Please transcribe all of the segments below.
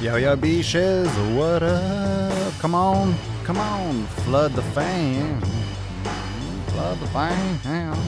Yo, yo, beaches, what up? Come on, flood the fan. Flood the fan.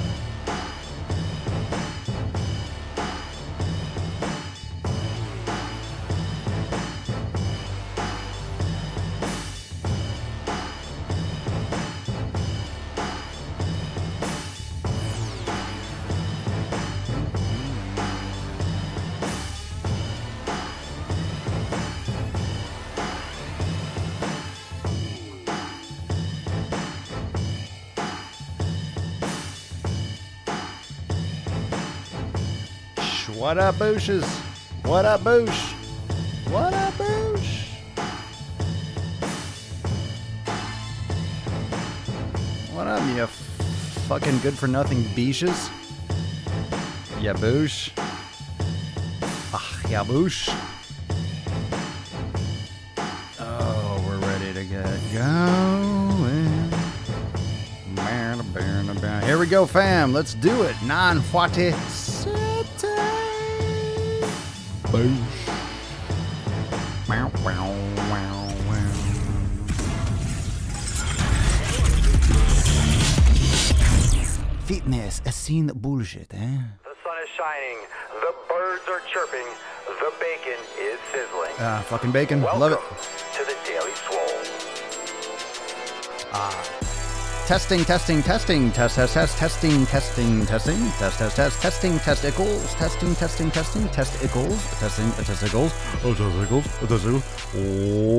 What up, Booshes? What up, Boosh? What up, Boosh? What up, you fucking good-for-nothing beaches? Yeah, Boosh? Ah, yeah, Boosh? Oh, we're ready to get going. Here we go, fam. Let's do it. 9:40. Boosh. Wow, wow, wow, wow. Fitness, a scene bullshit, eh? The sun is shining, the birds are chirping, the bacon is sizzling. Fucking bacon. Welcome Love it. to the Daily Swole. Testing, testing, testing, test, test, test, testing, testing, testing, test, test, test, testing, testicles, testing, testing, testing, testicles, testing, testicles, testicles.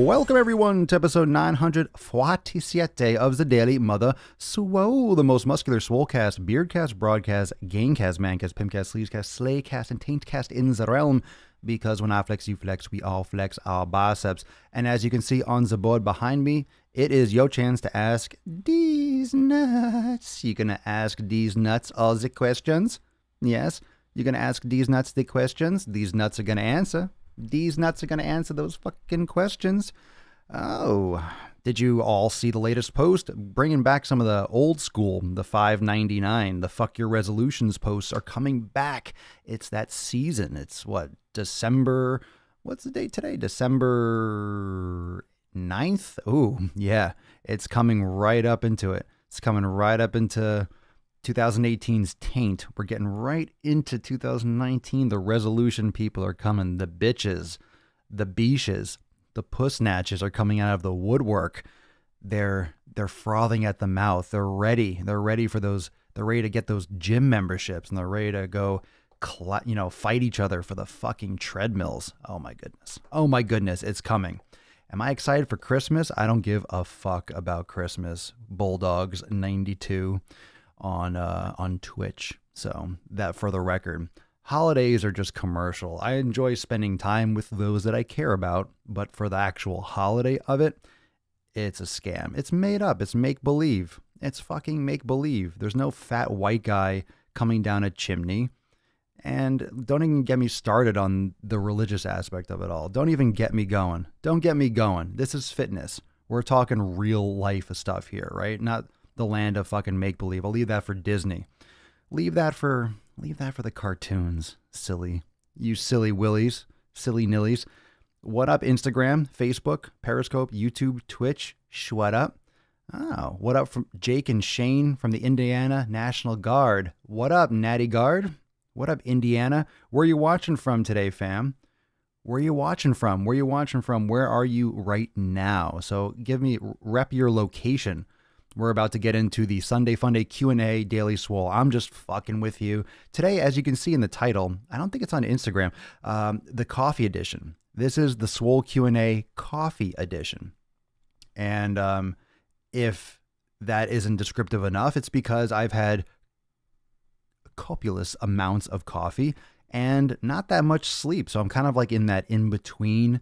Welcome everyone to episode 947 of the Daily Mother Swole, the most muscular swolecast, beardcast, broadcast, gaincast, mancast, pimpcast, sleazecast, slaycast, and taintcast in the realm. Because when I flex, you flex, we all flex our biceps. And as you can see on the board behind me, it is your chance to ask these nuts. You're going to ask these nuts all the questions. Yes, you're going to ask these nuts the questions. These nuts are going to answer. These nuts are going to answer those fucking questions. Oh, did you all see the latest post? Bringing back some of the old school, the $5.99, the fuck your resolutions posts are coming back. It's that season. It's what, December, what's the date today? December 9th? Ooh, yeah, it's coming right up into it. It's coming right up into 2018's taint. We're getting right into 2019. The resolution people are coming. The bitches, the beaches, the puss snatches are coming out of the woodwork. They're frothing at the mouth. They're ready. They're ready for those. They're ready to get those gym memberships, and they're ready to go, fight each other for the fucking treadmills. Oh my goodness. Oh my goodness. It's coming. Am I excited for Christmas? I don't give a fuck about Christmas. Bulldogs 92 on Twitch. So that for the record. Holidays are just commercial. I enjoy spending time with those that I care about, but for the actual holiday of it, it's a scam. It's made up. It's make-believe. It's fucking make-believe. There's no fat white guy coming down a chimney. And don't even get me started on the religious aspect of it all. Don't even get me going. Don't get me going. This is fitness. We're talking real life stuff here, right? Not the land of fucking make-believe. I'll leave that for Disney. Leave that for the cartoons, silly. You silly willies, silly nillies. What up, Instagram, Facebook, Periscope, YouTube, Twitch? What up? Oh, what up from Jake and Shane from the Indiana National Guard? What up, Natty Guard? What up, Indiana? Where are you watching from today, fam? Where are you watching from? Where are you watching from? Where are you right now? So rep your location. We're about to get into the Sunday Funday Q&A Daily Swole. I'm just fucking with you. Today, as you can see in the title, I don't think it's on Instagram, the coffee edition. This is the Swole Q&A coffee edition. And if that isn't descriptive enough, it's because I've had copious amounts of coffee and not that much sleep. So I'm kind of like in that in-between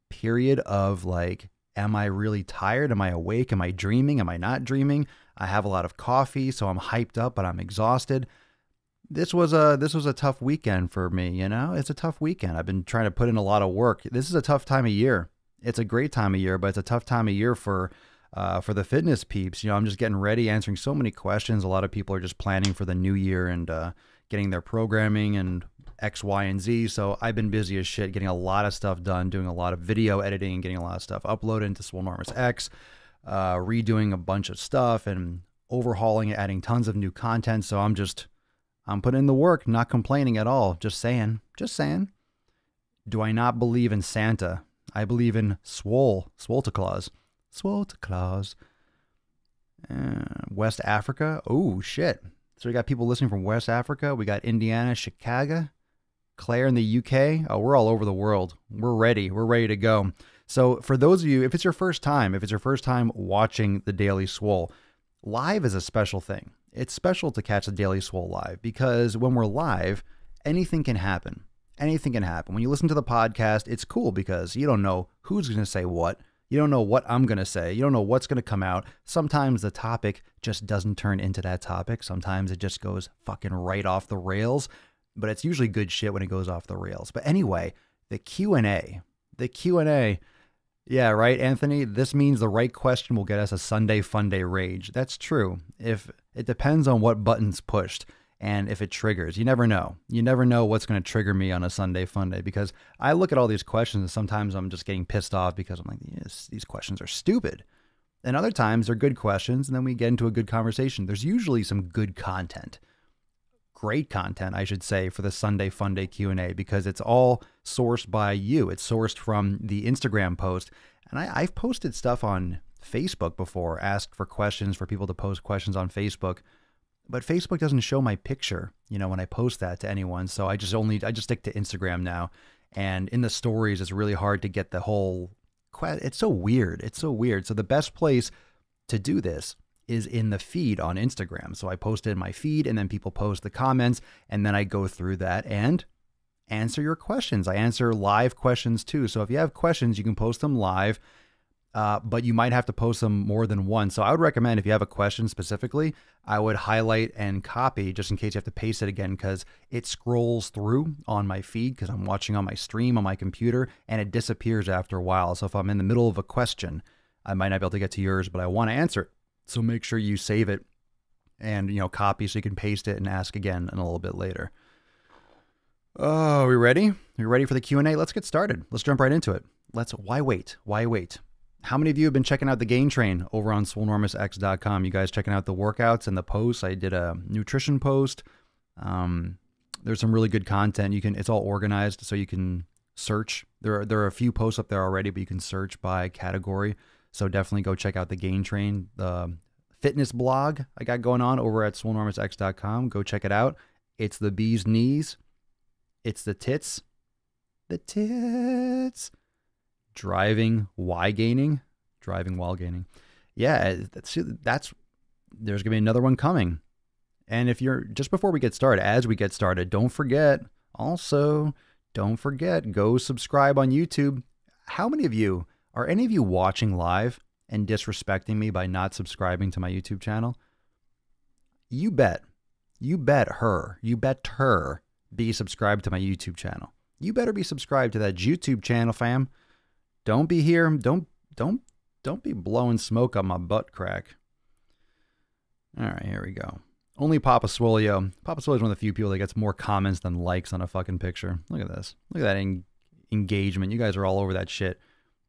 period of like, am I really tired? Am I awake? Am I dreaming? Am I not dreaming? I have a lot of coffee, so I'm hyped up, but I'm exhausted. This was a tough weekend for me, you know? It's a tough weekend. I've been trying to put in a lot of work. This is a tough time of year. It's a great time of year, but it's a tough time of year for the fitness peeps. You know, I'm just getting ready, answering so many questions. A lot of people are just planning for the new year and getting their programming and X, Y, and Z. So I've been busy as shit, getting a lot of stuff done, doing a lot of video editing, getting a lot of stuff uploaded into Swolenormous X, redoing a bunch of stuff and overhauling it, adding tons of new content. So I'm putting in the work, not complaining at all. Just saying. Do I not believe in Santa? I believe in Swole. Swole-to-Claus. Swole-to-Claus. West Africa. Oh, shit. So we got people listening from West Africa. We got Indiana, Chicago, Claire in the UK. Oh, we're all over the world. We're ready. We're ready to go. So for those of you, if it's your first time watching the Daily Swole, live is a special thing. It's special to catch the Daily Swole live because when we're live, anything can happen. Anything can happen. When you listen to the podcast, it's cool because you don't know who's going to say what. You don't know what I'm going to say. You don't know what's going to come out. Sometimes the topic just doesn't turn into that topic. Sometimes it just goes fucking right off the rails. But it's usually good shit when it goes off the rails. But anyway, the Q&A. Yeah, right, Anthony? This means the right question will get us a Sunday Funday rage. That's true. If it depends on what button's pushed. And if it triggers, you never know. You never know what's going to trigger me on a Sunday Funday because I look at all these questions and sometimes I'm just getting pissed off because I'm like, yes, these questions are stupid. And other times they're good questions and then we get into a good conversation. There's usually some good content. Great content, I should say, for the Sunday Funday Q&A because it's all sourced by you. It's sourced from the Instagram post. And I've posted stuff on Facebook before, asked for questions for people to post questions on Facebook. But Facebook doesn't show my picture, when I post that to anyone. So I just stick to Instagram now. And in the stories, it's really hard to get the whole, it's so weird. So the best place to do this is in the feed on Instagram. So I post it in my feed and then people post the comments and then I go through that and answer your questions. I answer live questions too. So if you have questions, you can post them live. But you might have to post them more than once. So I would recommend if you have a question specifically, I would highlight and copy just in case you have to paste it again because it scrolls through on my feed because I'm watching on my stream on my computer and it disappears after a while. So if I'm in the middle of a question, I might not be able to get to yours, but I want to answer it. So make sure you save it and, copy so you can paste it and ask again in a little bit later. Oh, are we ready? Are you ready for the Q&A? Let's get started. Let's jump right into it. Why wait? How many of you have been checking out the Gain Train over on swolenormousx.com? You guys checking out the workouts and the posts? I did a nutrition post. There's some really good content. It's all organized so you can search. There are a few posts up there already, but you can search by category. So definitely go check out the Gain Train, the fitness blog I got going on over at swolenormousx.com. Go check it out. It's the bee's knees. It's the tits. Driving while gaining. Yeah, there's going to be another one coming. And if you're, just before we get started, as we get started, don't forget, go subscribe on YouTube. How many of you, are any of you watching live and disrespecting me by not subscribing to my YouTube channel? You bet her be subscribed to my YouTube channel. You better be subscribed to that YouTube channel, fam. Don't be here. Don't be blowing smoke on my butt crack. All right, here we go. Only Papa Swolio. Papa Swolio is one of the few people that gets more comments than likes on a fucking picture. Look at this. Look at that engagement. You guys are all over that shit.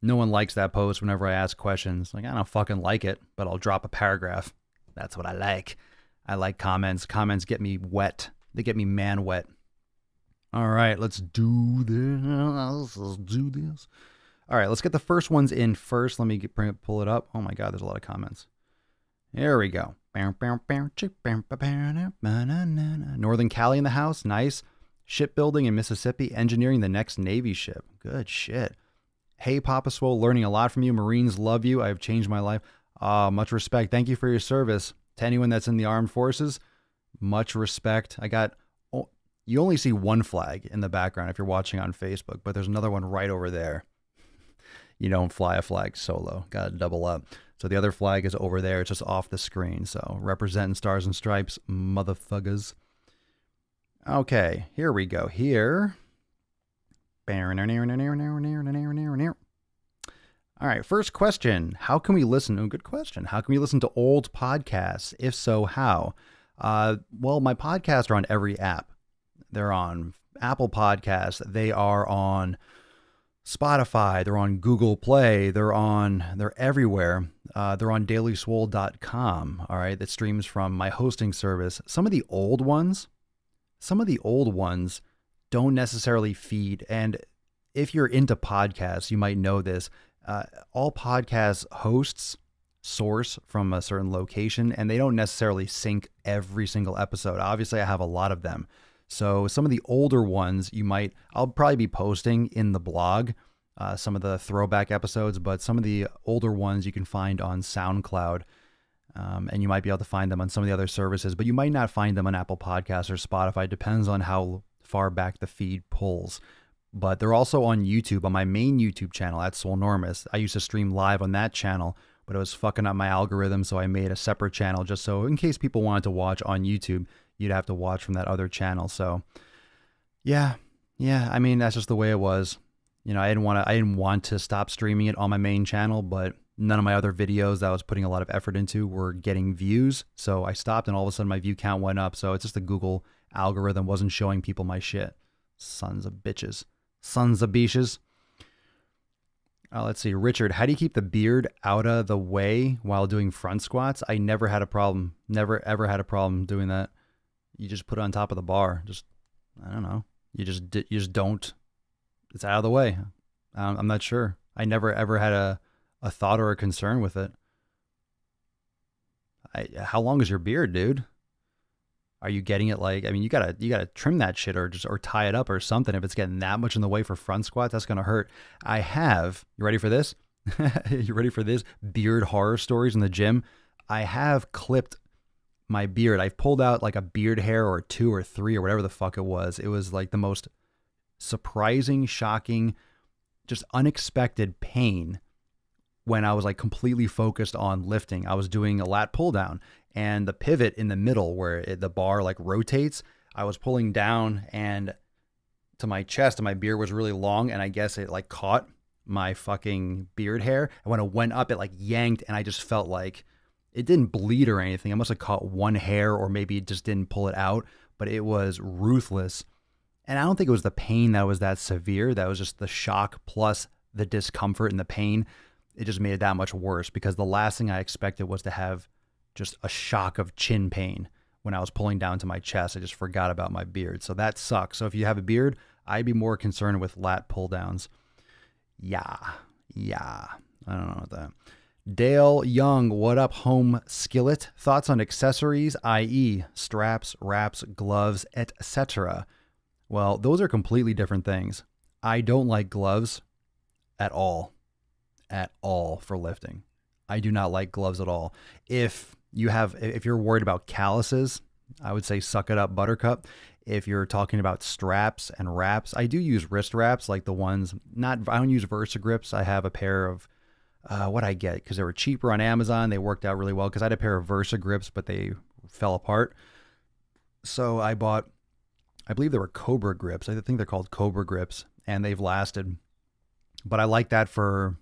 No one likes that post whenever I ask questions. I don't fucking like it, but I'll drop a paragraph. That's what I like. I like comments. Comments get me wet. They get me man wet. All right, let's do this. All right, let's get the first ones in first. Let me pull it up. Oh my God, there's a lot of comments. There we go. Northern Cali in the house. Nice. Shipbuilding in Mississippi. Engineering the next Navy ship. Good shit. Hey, Papa Swole, learning a lot from you. Marines love you. I've changed my life. Much respect. Thank you for your service. To anyone that's in the armed forces, much respect. You only see one flag in the background if you're watching on Facebook, but there's another one right over there. You don't fly a flag solo. Got to double up. So the other flag is over there. It's just off the screen. So representing stars and stripes, motherfuckers. Okay, here we go. Here. All right, first question. How can we listen? Oh, good question. How can we listen to old podcasts? If so, how? Well, my podcasts are on every app. They're on Apple Podcasts. They are on Spotify. They're on Google Play. They're everywhere. They're on dailyswole.com. All right. That streams from my hosting service. Some of the old ones don't necessarily feed. And if you're into podcasts, you might know this. All podcast hosts source from a certain location, and they don't necessarily sync every single episode. Obviously, I have a lot of them. So some of the older ones I'll probably be posting in the blog, some of the throwback episodes, but some of the older ones you can find on SoundCloud, and you might be able to find them on some of the other services, but you might not find them on Apple Podcasts or Spotify. It depends on how far back the feed pulls. But they're also on YouTube, on my main YouTube channel at Swolenormous. I used to stream live on that channel, but it was fucking up my algorithm, so I made a separate channel just so in case people wanted to watch on YouTube, you'd have to watch from that other channel. So yeah, I mean, that's just the way it was. You know, I didn't want to stop streaming it on my main channel, but none of my other videos that I was putting a lot of effort into were getting views. So I stopped, and all of a sudden my view count went up. So it's just the Google algorithm wasn't showing people my shit. Sons of bitches. Sons of bitches. Let's see. Richard, how do you keep the beard out of the way while doing front squats? I never had a problem. Never, ever had a problem doing that. You just put it on top of the bar. I don't know. You just don't. It's out of the way. I'm not sure. I never, ever had a thought or a concern with it. How long is your beard, dude? Are you getting it like, I mean, you gotta trim that shit or tie it up or something. If it's getting that much in the way for front squats, that's going to hurt. You ready for this? You ready for this? Beard horror stories in the gym. I have clipped my beard. I've pulled out like a beard hair or 2 or 3 or whatever the fuck it was. It was like the most surprising, shocking, just unexpected pain when I was like completely focused on lifting. I was doing a lat pull down, and the pivot in the middle where the bar like rotates, I was pulling down and to my chest, and my beard was really long, and I guess it like caught my fucking beard hair. And when it went up, it like yanked, and I just felt like it didn't bleed or anything. I must have caught one hair, or maybe it just didn't pull it out, but it was ruthless. And I don't think it was the pain that was that severe. That was just the shock plus the discomfort and the pain. It just made it that much worse, because the last thing I expected was to have just a shock of chin pain when I was pulling down to my chest. I just forgot about my beard. So that sucks. So if you have a beard, I'd be more concerned with lat pull downs. Yeah. I don't know about that. Dale Young, what up, home skillet? Thoughts on accessories, i.e. straps, wraps, gloves, etc.? Well, those are completely different things. I don't like gloves at all for lifting. I do not like gloves at all. If you're worried about calluses, I would say suck it up, buttercup. If you're talking about straps and wraps, I do use wrist wraps, like the ones, I don't use Versa grips. I have a pair of, what I get, because they were cheaper on Amazon. They worked out really well, because I had a pair of Versa grips, but they fell apart. So I believe they were Cobra grips. I think they're called Cobra grips, and they've lasted. But I like that for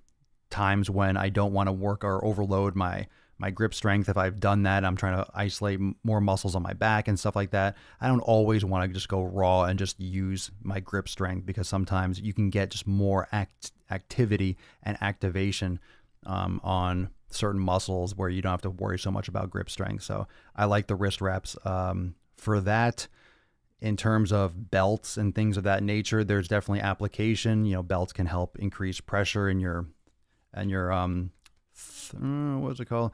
times when I don't want to work or overload my grip strength. If I've done that, I'm trying to isolate more muscles on my back and stuff like that. I don't always want to just go raw and just use my grip strength, because sometimes you can get just more activity and activation on certain muscles where you don't have to worry so much about grip strength. So I like the wrist wraps for that. In terms of belts and things of that nature, there's definitely application. Belts can help increase pressure in your what's it called?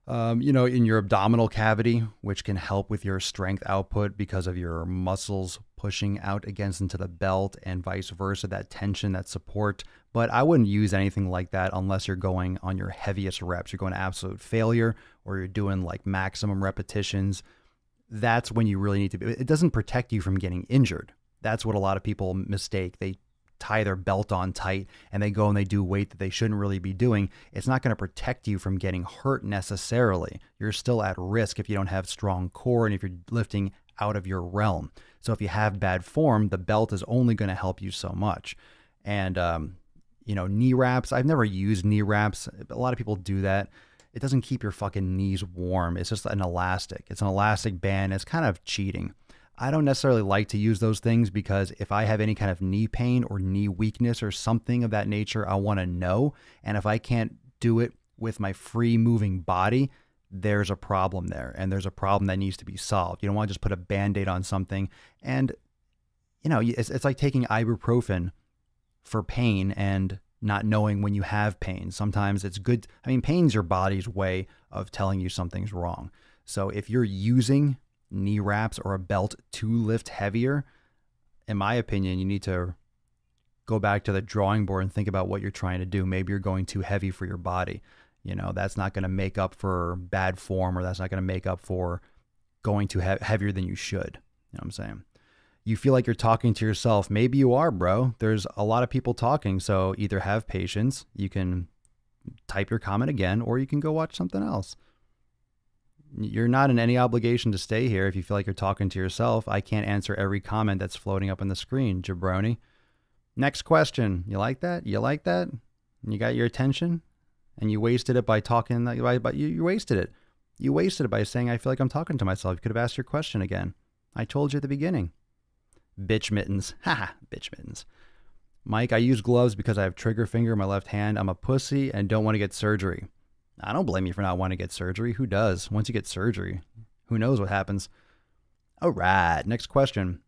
In your abdominal cavity, which can help with your strength output because of your muscles pushing out against into the belt, and vice versa, that tension, that support. But I wouldn't use anything like that unless you're going on your heaviest reps. You're going to absolute failure, or you're doing like maximum repetitions. That's when you really need to be. It doesn't protect you from getting injured. That's what a lot of people mistake. They tie their belt on tight and they go and they do weight that they shouldn't really be doing. It's not going to protect you from getting hurt necessarily. You're still at risk if you don't have strong core and if you're lifting out of your realm. So if you have bad form, the belt is only going to help you so much. And, knee wraps, I've never used knee wraps. A lot of people do that. It doesn't keep your fucking knees warm. It's just an elastic. It's an elastic band. It's kind of cheating. I don't necessarily like to use those things because if I have any kind of knee pain or knee weakness or something of that nature, I want to know. And if I can't do it with my free moving body, there's a problem there. And there's a problem that needs to be solved. You don't want to just put a Band-Aid on something. And, it's like taking ibuprofen for pain and not knowing when you have pain. Sometimes it's good. I mean, pain's your body's way of telling you something's wrong. So if you're using knee wraps or a belt to lift heavier, in my opinion, you need to go back to the drawing board and think about what you're trying to do. Maybe you're going too heavy for your body. That's not going to make up for bad form, or that's not going to make up for going too heavier than you should. You know what I'm saying? You feel like you're talking to yourself. Maybe you are, bro. There's a lot of people talking. So either have patience. You can type your comment again, or you can go watch something else. You're not in any obligation to stay here if you feel like you're talking to yourself. I can't answer every comment that's floating up on the screen, jabroni. Next question. You like that? You like that? You got your attention? And you wasted it by talking. But you wasted it. You wasted it by saying, I feel like I'm talking to myself. You could have asked your question again. I told you at the beginning. Bitch mittens. Haha, bitch mittens. Mike, I use gloves because I have trigger finger in my left hand. I'm a pussy and don't want to get surgery. I don't blame you for not wanting to get surgery. Who does? Once you get surgery, who knows what happens? All right, next question.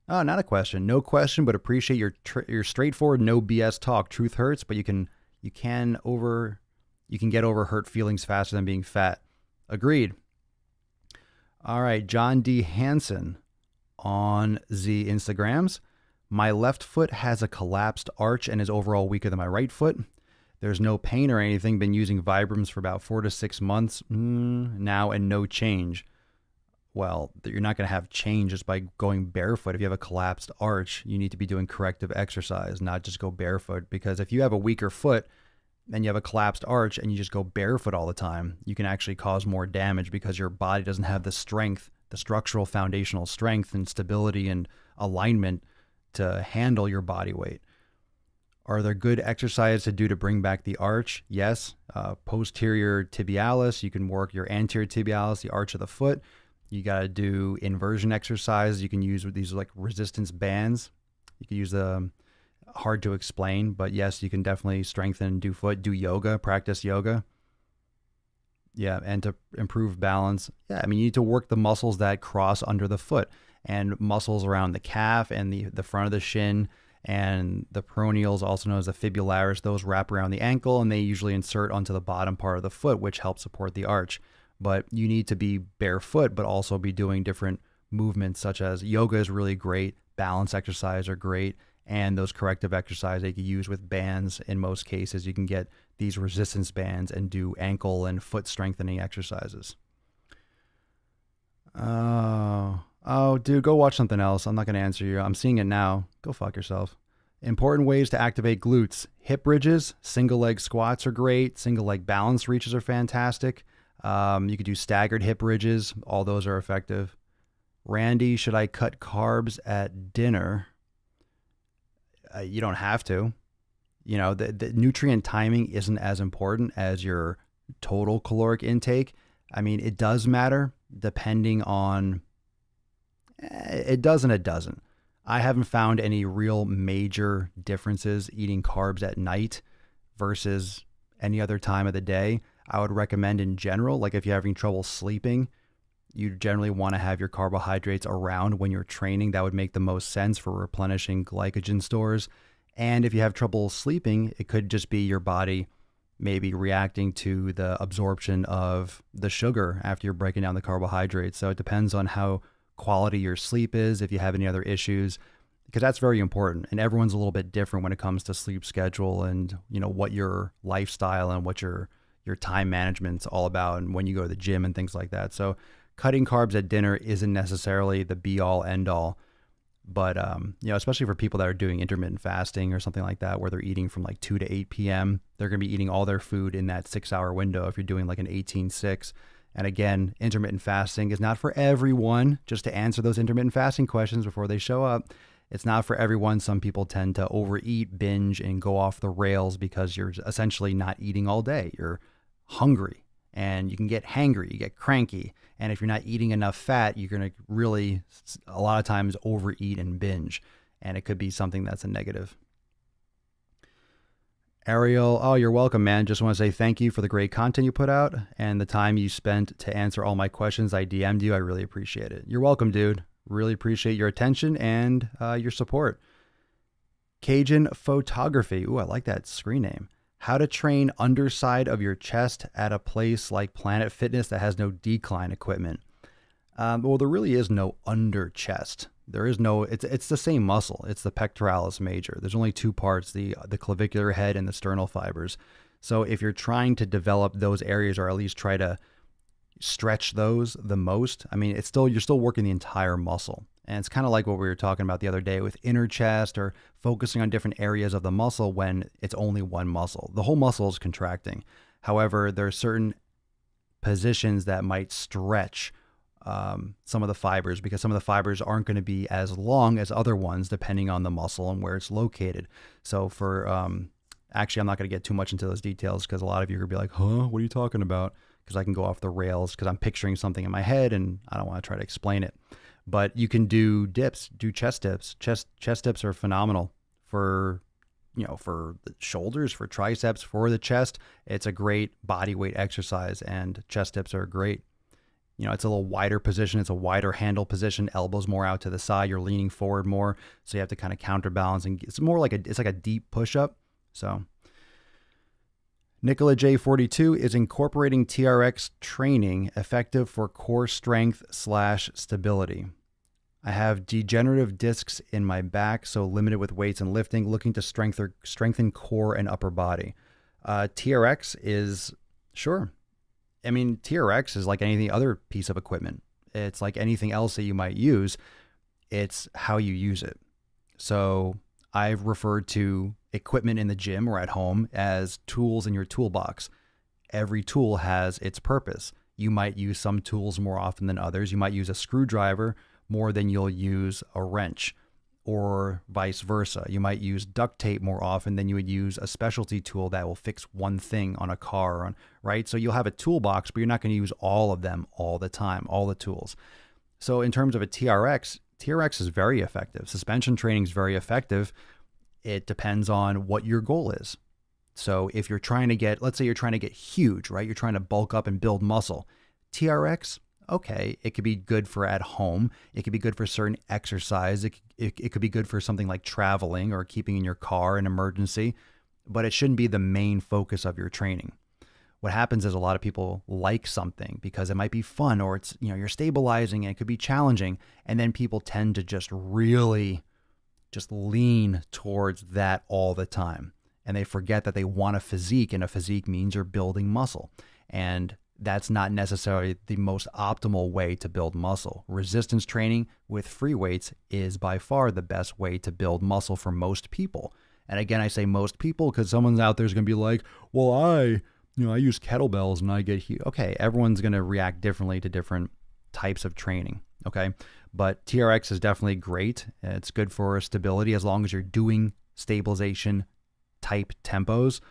Oh, not a question. No question, but appreciate your straightforward, no BS talk. Truth hurts, but you can get over hurt feelings faster than being fat. Agreed. All right, John D. Hansen on the Instagrams. My left foot has a collapsed arch and is overall weaker than my right foot. There's no pain or anything. Been using Vibrams for about 4 to 6 months now and no change. Well, you're not going to have change just by going barefoot. If you have a collapsed arch, you need to be doing corrective exercise, not just go barefoot. Because if you have a weaker foot and you have a collapsed arch and you just go barefoot all the time, you can actually cause more damage because your body doesn't have the strength, the structural foundational strength and stability and alignment to handle your body weight. Are there good exercises to do to bring back the arch? Yes. Posterior tibialis. You can work your anterior tibialis, the arch of the foot. You got to do inversion exercises. You can use these like resistance bands. You can use the hard to explain, but yes, you can definitely strengthen, do yoga, practice yoga. Yeah. And to improve balance. Yeah. I mean, you need to work the muscles that cross under the foot and muscles around the calf and the front of the shin. And the peroneals, also known as the fibularis, those wrap around the ankle and they usually insert onto the bottom part of the foot, which helps support the arch. But you need to be barefoot, but also be doing different movements such as yoga is really great, balance exercise are great, and those corrective exercises you can use with bands. In most cases, you can get these resistance bands and do ankle and foot strengthening exercises. Oh, dude, go watch something else. I'm not going to answer you. I'm seeing it now. Go fuck yourself. Important ways to activate glutes. Hip bridges, single leg squats are great. Single leg balance reaches are fantastic. You could do staggered hip bridges. All those are effective. Randy, should I cut carbs at dinner? You don't have to. The nutrient timing isn't as important as your total caloric intake. I mean, it does matter depending on... It does and it doesn't. I haven't found any real major differences eating carbs at night versus any other time of the day. I would recommend in general, like if you're having trouble sleeping, you generally want to have your carbohydrates around when you're training. That would make the most sense for replenishing glycogen stores. And if you have trouble sleeping, it could just be your body maybe reacting to the absorption of the sugar after you're breaking down the carbohydrates. So it depends on how quality your sleep is, if you have any other issues, because that's very important. And everyone's a little bit different when it comes to sleep schedule and, what your lifestyle and what your time management's all about and when you go to the gym and things like that. So cutting carbs at dinner isn't necessarily the be all end all, but, especially for people that are doing intermittent fasting or something like that, where they're eating from like 2 to 8 p.m., they're going to be eating all their food in that 6-hour window. If you're doing like an 18-6, and again, intermittent fasting is not for everyone. Just to answer those intermittent fasting questions before they show up, it's not for everyone. Some people tend to overeat, binge, and go off the rails because you're essentially not eating all day. You're hungry and you can get hangry, you get cranky. And if you're not eating enough fat, you're going to really, a lot of times, overeat and binge. And it could be something that's a negative. Ariel, oh, you're welcome, man. Just want to say thank you for the great content you put out and the time you spent to answer all my questions. I DM'd you. I really appreciate it. You're welcome, dude. Really appreciate your attention and your support. Cajun Photography. Ooh, I like that screen name. How to train underside of your chest at a place like Planet Fitness that has no decline equipment. Well, there really is no under chest. There is no, it's the same muscle. It's the pectoralis major. There's only two parts, the clavicular head and the sternal fibers. So if you're trying to develop those areas, or at least try to stretch those the most, I mean, you're still working the entire muscle. And it's kind of like what we were talking about the other day with inner chest, or focusing on different areas of the muscle when it's only one muscle. The whole muscle is contracting. However, there are certain positions that might stretch some of the fibers, because some of the fibers aren't going to be as long as other ones depending on the muscle and where it's located. So for, actually, I'm not going to get too much into those details because a lot of you are going to be like, huh, what are you talking about? Because I can go off the rails because I'm picturing something in my head and I don't want to try to explain it. But you can do dips, do chest dips. Chest dips are phenomenal for, for the shoulders, for triceps, for the chest. It's a great body weight exercise, and chest dips are great. It's a little wider position. It's a wider handle position, elbows more out to the side. You're leaning forward more. So you have to kind of counterbalance, and it's more like it's like a deep push-up. So Nicola J42, is incorporating TRX training effective for core strength / stability? I have degenerative discs in my back, so limited with weights and lifting, looking to strengthen core and upper body. TRX is, sure. I mean, TRX is like any other piece of equipment. It's like anything else that you might use. It's how you use it. So I've referred to equipment in the gym or at home as tools in your toolbox. Every tool has its purpose. You might use some tools more often than others. You might use a screwdriver more than you'll use a wrench, or vice versa. You might use duct tape more often than you would use a specialty tool that will fix one thing on a car, right? So you'll have a toolbox, but you're not going to use all of them all the time, all the tools. So in terms of a TRX is very effective. Suspension training is very effective. It depends on what your goal is. So if you're trying to get, let's say you're trying to get huge, right? You're trying to bulk up and build muscle. TRX, okay, it could be good for at home. It could be good for certain exercise. It could be good for something like traveling or keeping in your car in emergency, but it shouldn't be the main focus of your training. What happens is a lot of people like something because it might be fun, or it's, you're stabilizing and it could be challenging. And then people tend to just really just lean towards that all the time. And they forget that they want a physique, and a physique means you're building muscle. And that's not necessarily the most optimal way to build muscle. Resistance training with free weights is by far the best way to build muscle for most people. And again, I say most people because someone's out there is going to be like, well, I use kettlebells and I get huge. Okay, everyone's going to react differently to different types of training. Okay, but TRX is definitely great. It's good for stability as long as you're doing stabilization type tempos.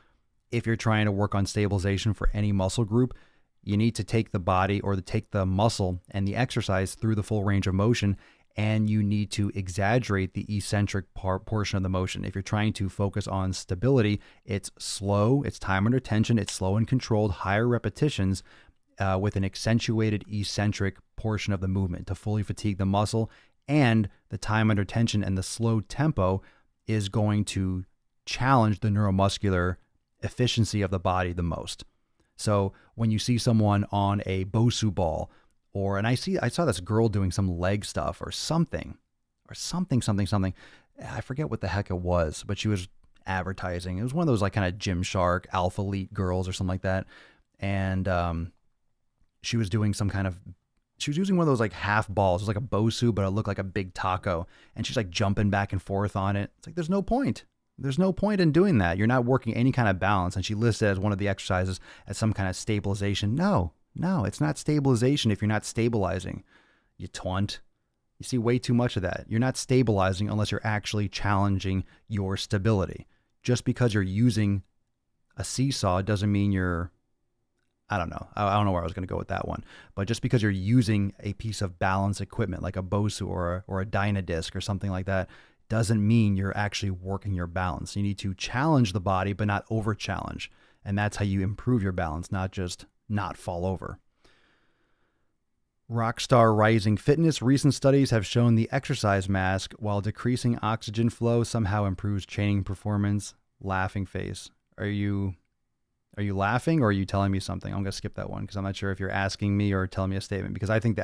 If you're trying to work on stabilization for any muscle group, you need to take the body or take the muscle and the exercise through the full range of motion, and you need to exaggerate the eccentric portion of the motion. If you're trying to focus on stability, it's slow, it's time under tension, it's slow and controlled, higher repetitions with an accentuated eccentric portion of the movement to fully fatigue the muscle, and the time under tension and the slow tempo is going to challenge the neuromuscular efficiency of the body the most. So when you see someone on a Bosu ball, and I saw this girl doing some leg stuff or something. I forget what the heck it was, but she was advertising. It was one of those like kind of Gymshark, Alpha Elite girls or something like that. And she was doing she was using one of those like half balls. It was like a Bosu, but it looked like a big taco. And she's like jumping back and forth on it. It's like, there's no point. There's no point in doing that. You're not working any kind of balance. And she listed as one of the exercises as some kind of stabilization. No, it's not stabilization if you're not stabilizing, you twant. You see way too much of that. You're not stabilizing unless you're actually challenging your stability. Just because you're using a seesaw doesn't mean you're, I don't know. I don't know where I was going to go with that one. But just because you're using a piece of balance equipment like a BOSU or a Dynadisc or something like that doesn't mean you're actually working your balance. You need to challenge the body, but not over challenge. And that's how you improve your balance, not just not fall over. Rockstar Rising Fitness. Recent studies have shown the exercise mask, while decreasing oxygen flow, somehow improves training performance. Laughing face. Are you laughing or are you telling me something? I'm going to skip that one because I'm not sure if you're asking me or telling me a statement, because I think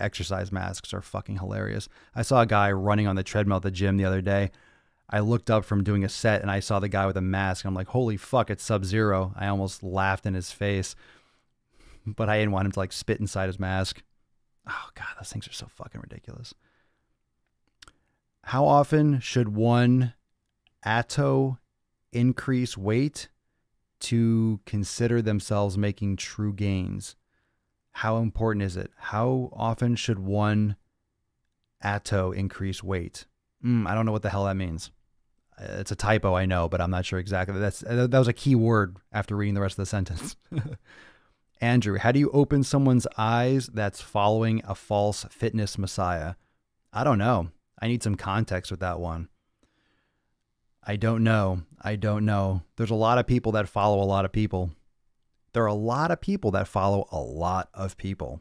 exercise masks are fucking hilarious. I saw a guy running on the treadmill at the gym the other day. I looked up from doing a set and I saw the guy with a mask. I'm like, holy fuck, it's Sub-Zero. I almost laughed in his face, but I didn't want him to like spit inside his mask. Oh God, those things are so fucking ridiculous. How often should one ATO increase weight to consider themselves making true gains? How important is it? How often should one ATO increase weight? I don't know what the hell that means. It's a typo, I know, but I'm not sure exactly. That was a key word after reading the rest of the sentence. Andrew, how do you open someone's eyes that's following a false fitness messiah? I don't know. I need some context with that one. I don't know. There's a lot of people that follow a lot of people. There are a lot of people that follow a lot of people.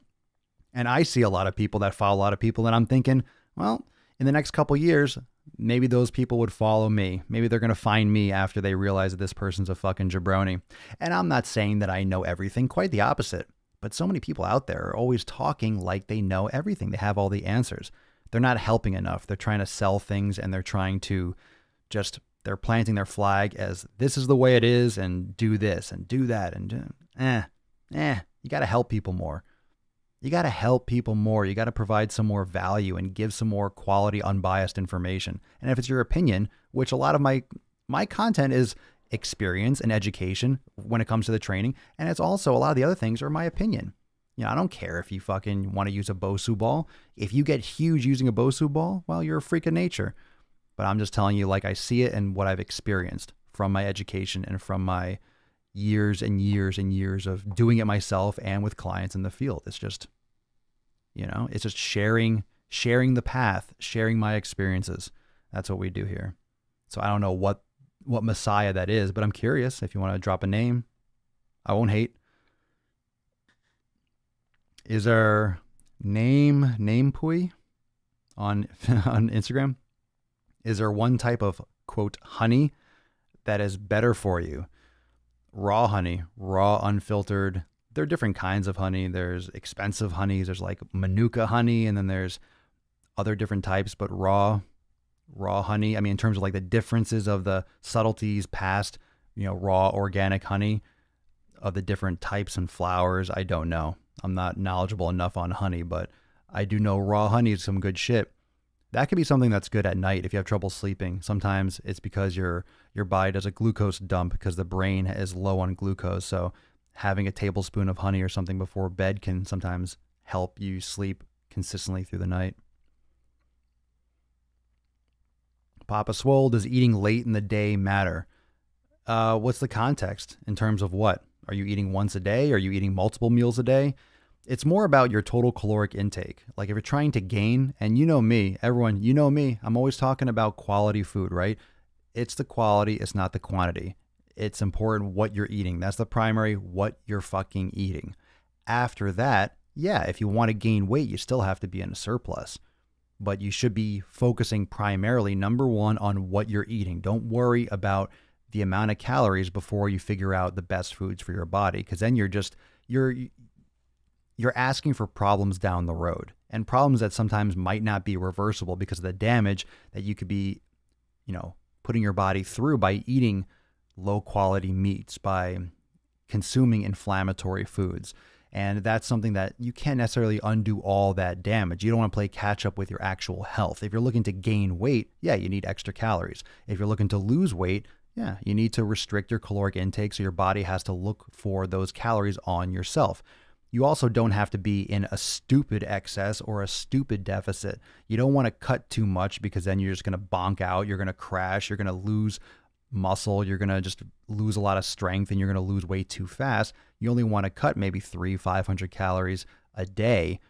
And I see a lot of people that follow a lot of people, and I'm thinking, well, in the next couple years, maybe those people would follow me. Maybe they're going to find me after they realize that this person's a fucking jabroni. And I'm not saying that I know everything, quite the opposite. But so many people out there are always talking like they know everything. They have all the answers. They're not helping enough. They're trying to sell things, and they're trying to just, they're planting their flag as this is the way it is, and do this and do that. And you got to help people more. You got to help people more. You got to provide some more value and give some more quality, unbiased information. And if it's your opinion, which a lot of my content is experience and education when it comes to the training, and it's also a lot of the other things are my opinion. You know, I don't care if you fucking want to use a BOSU ball. If you get huge using a BOSU ball, well, you're a freak of nature. But I'm just telling you like I see it and what I've experienced from my education and from my years and years and years of doing it myself and with clients in the field. It's just, it's just sharing the path, sharing my experiences. That's what we do here. So I don't know what messiah that is, but I'm curious. If you want to drop a name, I won't hate. Is our name Pui on Instagram? Is there one type of, quote, honey that is better for you? Raw honey, raw, unfiltered. There are different kinds of honey. There's expensive honeys. There's like Manuka honey, and then there's other different types, but raw honey. I mean, in terms of like the differences of the subtleties past, raw organic honey of the different types and flowers, I don't know. I'm not knowledgeable enough on honey, but I do know raw honey is some good shit. That could be something that's good at night if you have trouble sleeping. Sometimes it's because your body does a glucose dump because the brain is low on glucose. So having a tablespoon of honey or something before bed can sometimes help you sleep consistently through the night. Papa Swole, does eating late in the day matter? What's the context in terms of what? Are you eating once a day? Are you eating multiple meals a day? It's more about your total caloric intake. Like if you're trying to gain, and you know me, everyone, you know me, I'm always talking about quality food, right? It's the quality, it's not the quantity. It's important what you're eating. That's the primary, what you're fucking eating. After that, yeah, if you want to gain weight, you still have to be in a surplus. But you should be focusing primarily, number one, on what you're eating. Don't worry about the amount of calories before you figure out the best foods for your body, because then you're asking for problems down the road, and problems that sometimes might not be reversible because of the damage that you could be, putting your body through by eating low quality meats, by consuming inflammatory foods. And that's something that you can't necessarily undo all that damage. You don't want to play catch up with your actual health. If you're looking to gain weight, yeah, you need extra calories. If you're looking to lose weight, yeah, you need to restrict your caloric intake so your body has to look for those calories on yourself. You also don't have to be in a stupid excess or a stupid deficit. You don't want to cut too much because then you're just going to bonk out. You're going to crash. You're going to lose muscle, you're going to just lose a lot of strength and you're going to lose weight too fast. You only want to cut maybe 500 calories a day,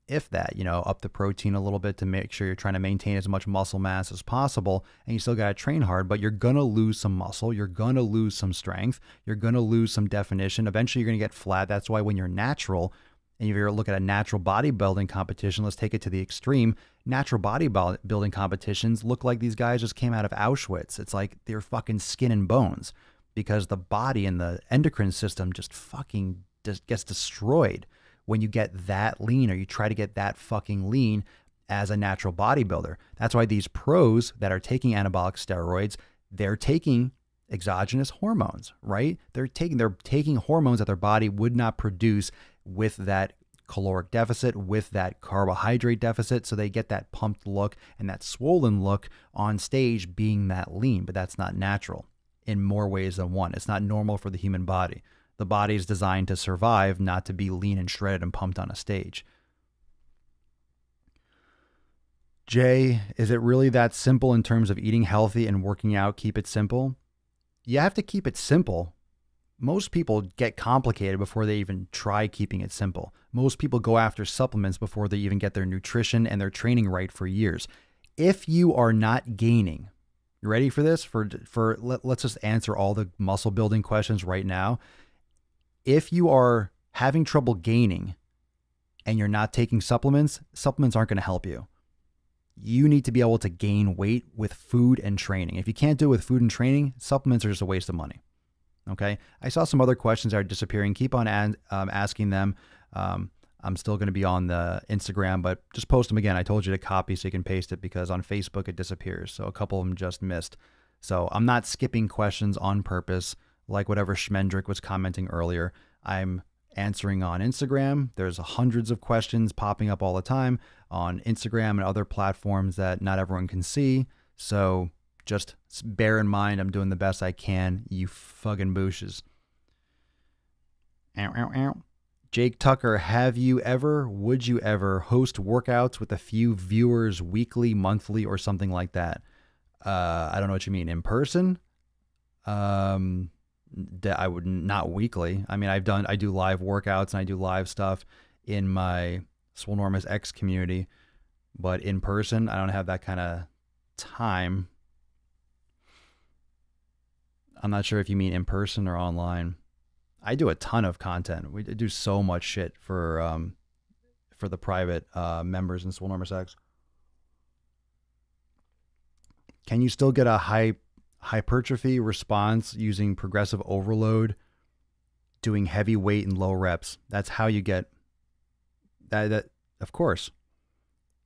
if that, up the protein a little bit to make sure you're trying to maintain as much muscle mass as possible. And you still got to train hard, but you're going to lose some muscle. You're going to lose some strength. You're going to lose some definition. Eventually, you're going to get flat. That's why when you're natural, and if you ever look at a natural bodybuilding competition, let's take it to the extreme. Natural bodybuilding competitions look like these guys just came out of Auschwitz. It's like they're fucking skin and bones because the body and the endocrine system just fucking gets destroyed when you get that lean or you try to get that fucking lean as a natural bodybuilder. That's why these pros that are taking anabolic steroids, they're taking exogenous hormones, right? They're taking hormones that their body would not produce with that caloric deficit, with that carbohydrate deficit. So they get that pumped look and that swollen look on stage being that lean, but that's not natural in more ways than one. It's not normal for the human body. The body is designed to survive, not to be lean and shredded and pumped on a stage. Jay, is it really that simple in terms of eating healthy and working out? Keep it simple. You have to keep it simple. Most people get complicated before they even try keeping it simple. Most people go after supplements before they even get their nutrition and their training right for years. If you are not gaining, you ready for this? Let's just answer all the muscle building questions right now. If you are having trouble gaining and you're not taking supplements, supplements aren't going to help you. You need to be able to gain weight with food and training. If you can't do it with food and training, supplements are just a waste of money. Okay. I saw some other questions that are disappearing. Keep on asking them. I'm still going to be on the Instagram, but just post them again. I told you to copy so you can paste it because on Facebook it disappears. So a couple of them just missed. So I'm not skipping questions on purpose like whatever Schmendrick was commenting earlier. I'm answering on Instagram. There's hundreds of questions popping up all the time on Instagram and other platforms that not everyone can see. So just bear in mind, I'm doing the best I can, you fucking booshes. Ow, ow, ow. Jake Tucker, would you ever host workouts with a few viewers weekly, monthly, or something like that? I don't know what you mean. In person? I would not weekly. I mean, I do live workouts and I do live stuff in my Swolenormous X community, but in person, I don't have that kind of time. I'm not sure if you mean in person or online. I do a ton of content. We do so much shit for the private members in Swolenormous X. Can you still get a hypertrophy response using progressive overload, doing heavy weight and low reps? That's how you get that. Of course,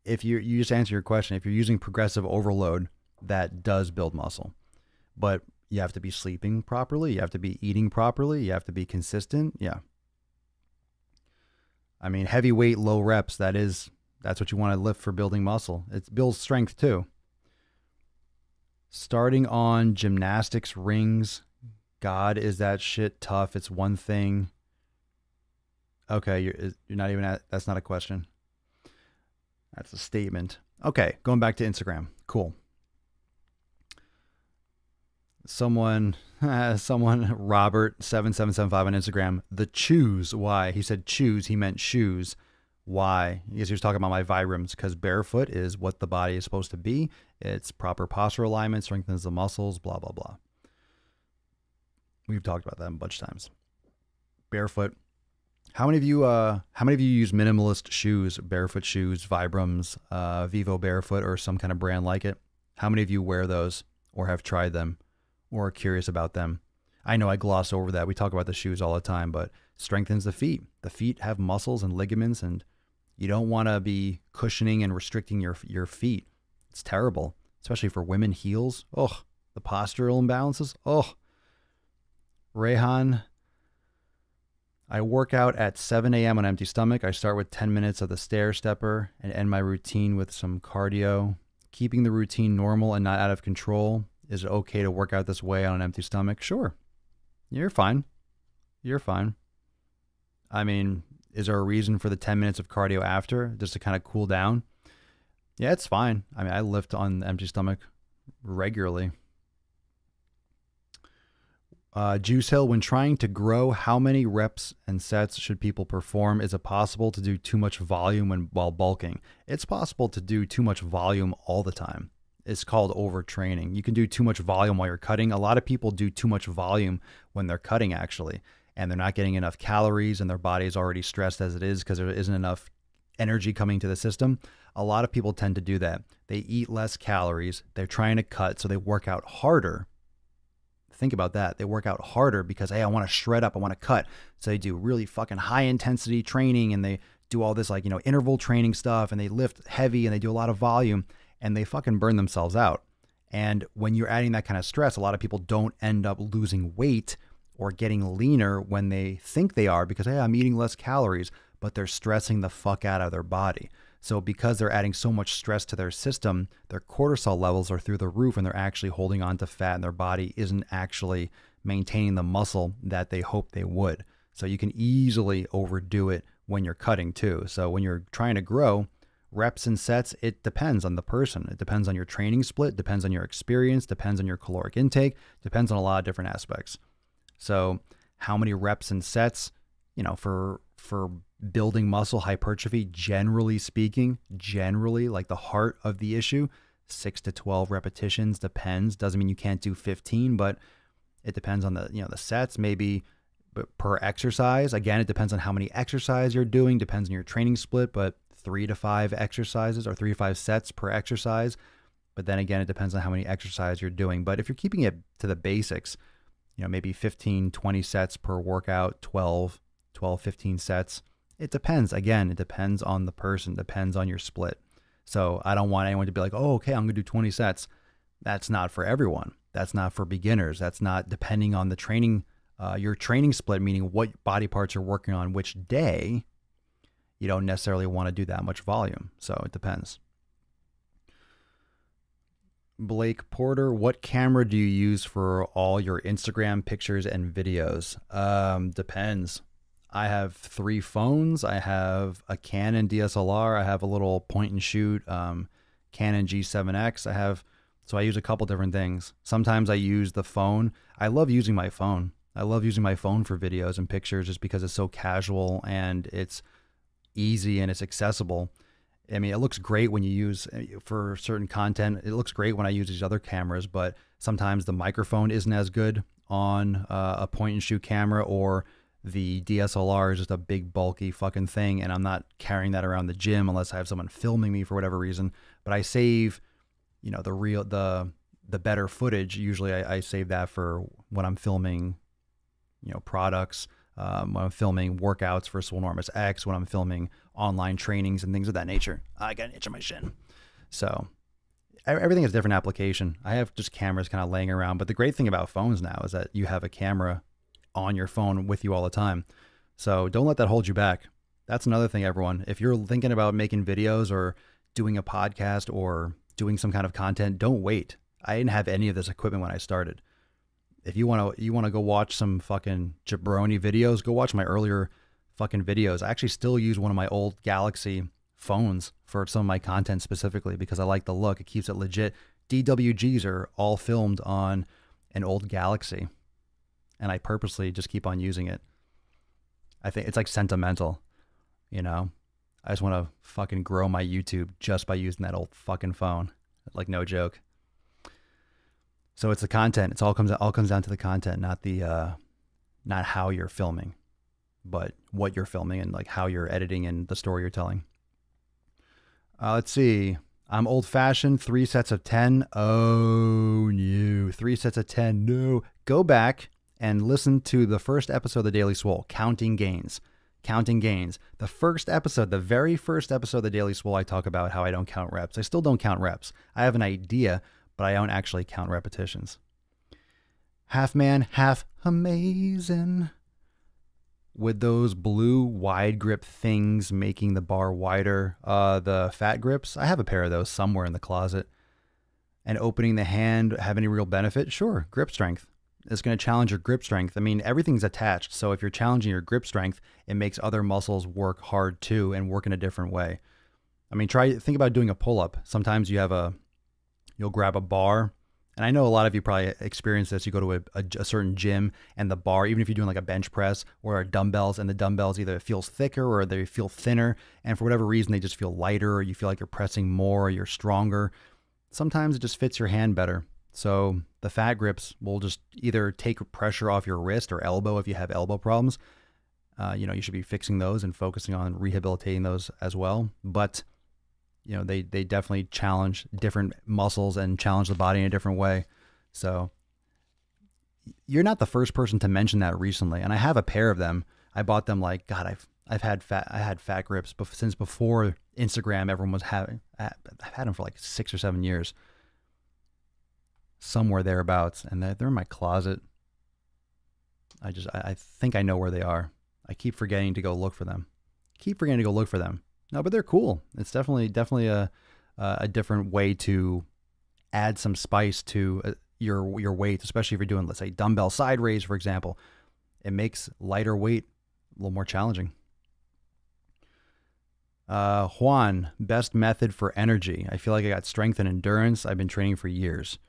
if you just answer your question, if you're using progressive overload, that does build muscle, but you have to be sleeping properly. You have to be eating properly. You have to be consistent. Yeah. I mean, heavy weight, low reps, that's what you want to lift for building muscle. It builds strength too. Starting on gymnastics rings. God, is that shit tough? It's one thing. Okay. You're not even that's not a question. That's a statement. Okay. Going back to Instagram. Cool. Someone, Robert7775 on Instagram, the choose, why? He said choose, he meant shoes. Why? Because he was talking about my Vibrams, because barefoot is what the body is supposed to be. It's proper posture alignment, strengthens the muscles, blah, blah, blah. We've talked about that a bunch of times. Barefoot. How many of you use minimalist shoes, barefoot shoes, Vibrams, Vivo Barefoot, or some kind of brand like it? How many of you wear those or have tried them? Or are curious about them? I know I gloss over that. We talk about the shoes all the time, but strengthens the feet. The feet have muscles and ligaments, and you don't want to be cushioning and restricting your feet. It's terrible, especially for women. Heels. Oh, the postural imbalances. Oh, Rehan. I work out at 7 a.m. on empty stomach. I start with 10 minutes of the stair stepper and end my routine with some cardio. Keeping the routine normal and not out of control. Is it okay to work out this way on an empty stomach? Sure. You're fine. You're fine. I mean, is there a reason for the 10 minutes of cardio after, just to kind of cool down? Yeah, it's fine. I mean, I lift on empty stomach regularly. Juice Hill, when trying to grow, how many reps and sets should people perform? Is it possible to do too much volume while bulking? It's possible to do too much volume all the time. It's called overtraining. You can do too much volume while you're cutting. A lot of people do too much volume when they're cutting, actually, and they're not getting enough calories, and their body is already stressed as it is because there isn't enough energy coming to the system. A lot of people tend to do that. They eat less calories. They're trying to cut, so they work out harder. Think about that. They work out harder because, hey, I want to shred up. I want to cut. So they do really fucking high intensity training, and they do all this interval training stuff, and they lift heavy, and they do a lot of volume, and they fucking burn themselves out. And when you're adding that kind of stress, a lot of people don't end up losing weight or getting leaner when they think they are because, hey, I'm eating less calories, but they're stressing the fuck out of their body. So because they're adding so much stress to their system, their cortisol levels are through the roof, and they're actually holding on to fat, and their body isn't actually maintaining the muscle that they hope they would. So you can easily overdo it when you're cutting too. So when you're trying to grow, reps and sets, it depends on the person. It depends on your training split, depends on your experience, depends on your caloric intake, depends on a lot of different aspects. So how many reps and sets, for building muscle hypertrophy, generally speaking, like the heart of the issue, 6 to 12 repetitions depends. Doesn't mean you can't do 15, but it depends on the sets, maybe per exercise. Again, it depends on how many exercise you're doing, depends on your training split, but 3 to 5 exercises or 3 to 5 sets per exercise. But then again, it depends on how many exercise you're doing. But if you're keeping it to the basics, maybe 15, 20 sets per workout, 12, 15 sets. It depends. Again, it depends on the person, depends on your split. So I don't want anyone to be like, oh, okay, I'm going to do 20 sets. That's not for everyone. That's not for beginners. That's not depending on the training, your training split, meaning what body parts you're working on which day. You don't necessarily want to do that much volume. So it depends. Blake Porter, what camera do you use for all your Instagram pictures and videos? Depends. I have 3 phones. I have a Canon DSLR. I have a little point and shoot Canon G7X. So I use a couple different things. Sometimes I use the phone. I love using my phone. I love using my phone for videos and pictures just because it's so casual and it's easy and it's accessible. I mean, it looks great when you use for certain content. It looks great when I use these other cameras, but sometimes the microphone isn't as good on a point and shoot camera, or the DSLR is just a big bulky fucking thing, and I'm not carrying that around the gym unless I have someone filming me for whatever reason. But I save, the better footage. Usually I save that for when I'm filming, products, when I'm filming workouts for Swole X, when I'm filming online trainings and things of that nature. I got an itch on my shin. So everything has a different application. I have just cameras kind of laying around, but the great thing about phones now is that you have a camera on your phone with you all the time. So don't let that hold you back. That's another thing, everyone. If you're thinking about making videos or doing a podcast or doing some kind of content, don't wait. I didn't have any of this equipment when I started. If you want to go watch some fucking jabroni videos, go watch my earlier fucking videos. I actually still use one of my old Galaxy phones for some of my content specifically because I like the look. It keeps it legit. DWGs are all filmed on an old Galaxy, and I purposely just keep on using it. I think it's like sentimental, I just want to fucking grow my YouTube just by using that old fucking phone. Like, no joke. So it's the content. It all comes down to the content, not how you're filming, but what you're filming and like how you're editing and the story you're telling. Let's see. I'm old fashioned. 3 sets of 10. Oh no. 3 sets of 10. No. Go back and listen to the first episode of the Daily Swole, Counting Gains. Counting Gains. The very first episode of the Daily Swole, I talk about how I don't count reps. I still don't count reps. I have an idea, but I don't actually count repetitions. Half man, half amazing. With those blue wide grip things making the bar wider, the fat grips, I have a pair of those somewhere in the closet. And opening the hand have any real benefit? Sure, grip strength. It's going to challenge your grip strength. I mean, everything's attached. So if you're challenging your grip strength, it makes other muscles work hard too and work in a different way. I mean, think about doing a pull-up. Sometimes you'll grab a bar And I know a lot of you probably experience this. You go to a certain gym and the bar, even if you're doing like a bench press or dumbbells, and the dumbbells either feels thicker or they feel thinner. And for whatever reason, they just feel lighter, or you feel like you're pressing more, or you're stronger. Sometimes it just fits your hand better. So the fat grips will just either take pressure off your wrist or elbow if you have elbow problems. You should be fixing those and focusing on rehabilitating those as well. But, they definitely challenge different muscles and challenge the body in a different way. So you're not the first person to mention that recently. And I have a pair of them. I bought them I had fat grips since before Instagram. Everyone was having, I've had them for like 6 or 7 years. Somewhere thereabouts, and they're in my closet. I think I know where they are. I keep forgetting to go look for them. No, but they're cool. It's definitely a different way to add some spice to your weight, especially if you're doing, let's say, dumbbell side raise, for example. It makes lighter weight a little more challenging. Juan, best method for energy. I feel like I got strength and endurance. I've been training for years.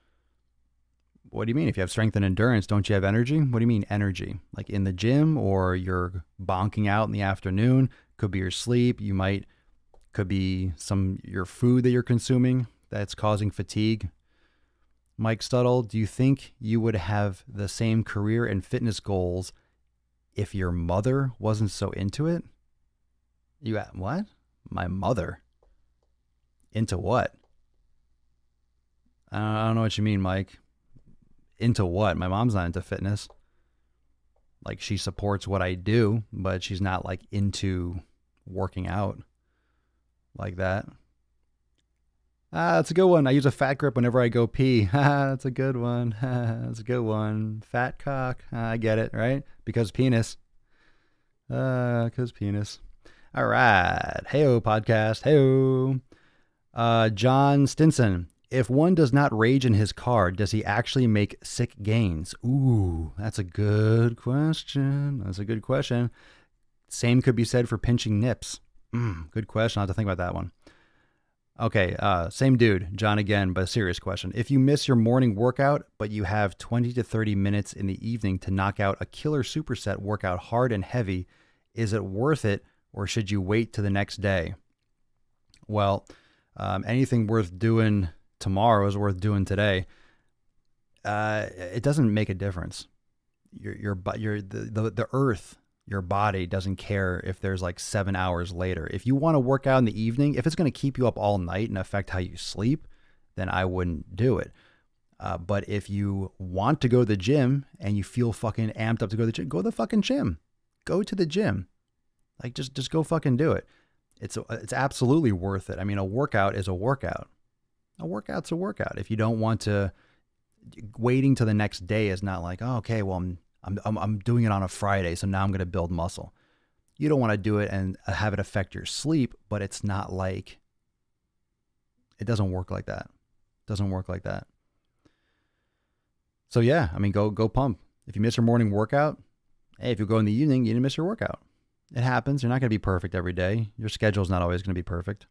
What do you mean? If you have strength and endurance, don't you have energy? What do you mean energy? Like in the gym, or you're bonking out in the afternoon? Could be your sleep. Could be your food that you're consuming that's causing fatigue. Mike Stuttle, do you think you would have the same career and fitness goals if your mother wasn't so into it? What? My mother? Into what? I don't know what you mean, Mike. Into what? My mom's not into fitness. Like, she supports what I do, but she's not like into working out like that. That's a good one. I use a fat grip whenever I go pee. That's a good one. That's a good one. Fat cock. I get it, right? Because penis. Because penis. All right. Heyo podcast. Heyo. John Stinson. If one does not rage in his car, does he actually make sick gains? Ooh, that's a good question. Same could be said for pinching nips. Good question. I'll have to think about that one. Okay, same dude, John again, but a serious question. If you miss your morning workout, but you have 20 to 30 minutes in the evening to knock out a killer superset workout hard and heavy, is it worth it, or should you wait to the next day? Well, anything worth doing tomorrow is worth doing today. It doesn't make a difference. The earth, your body doesn't care if there's like 7 hours later. If you want to work out in the evening, if it's going to keep you up all night and affect how you sleep, then I wouldn't do it. But if you want to go to the gym and you feel fucking amped up to go to the gym, go to the fucking gym. Go to the gym. Like, just go fucking do it. It's absolutely worth it. I mean, a workout is a workout. A workout's a workout. If you don't want to, waiting till the next day is not like, oh, okay, well, I'm doing it on a Friday, so now I'm going to build muscle. You don't want to do it and have it affect your sleep, but it's not like, it doesn't work like that. It doesn't work like that. So yeah, I mean, go pump. If you miss your morning workout, hey, if you go in the evening, you didn't miss your workout. It happens. You're not going to be perfect every day. Your schedule's not always going to be perfect.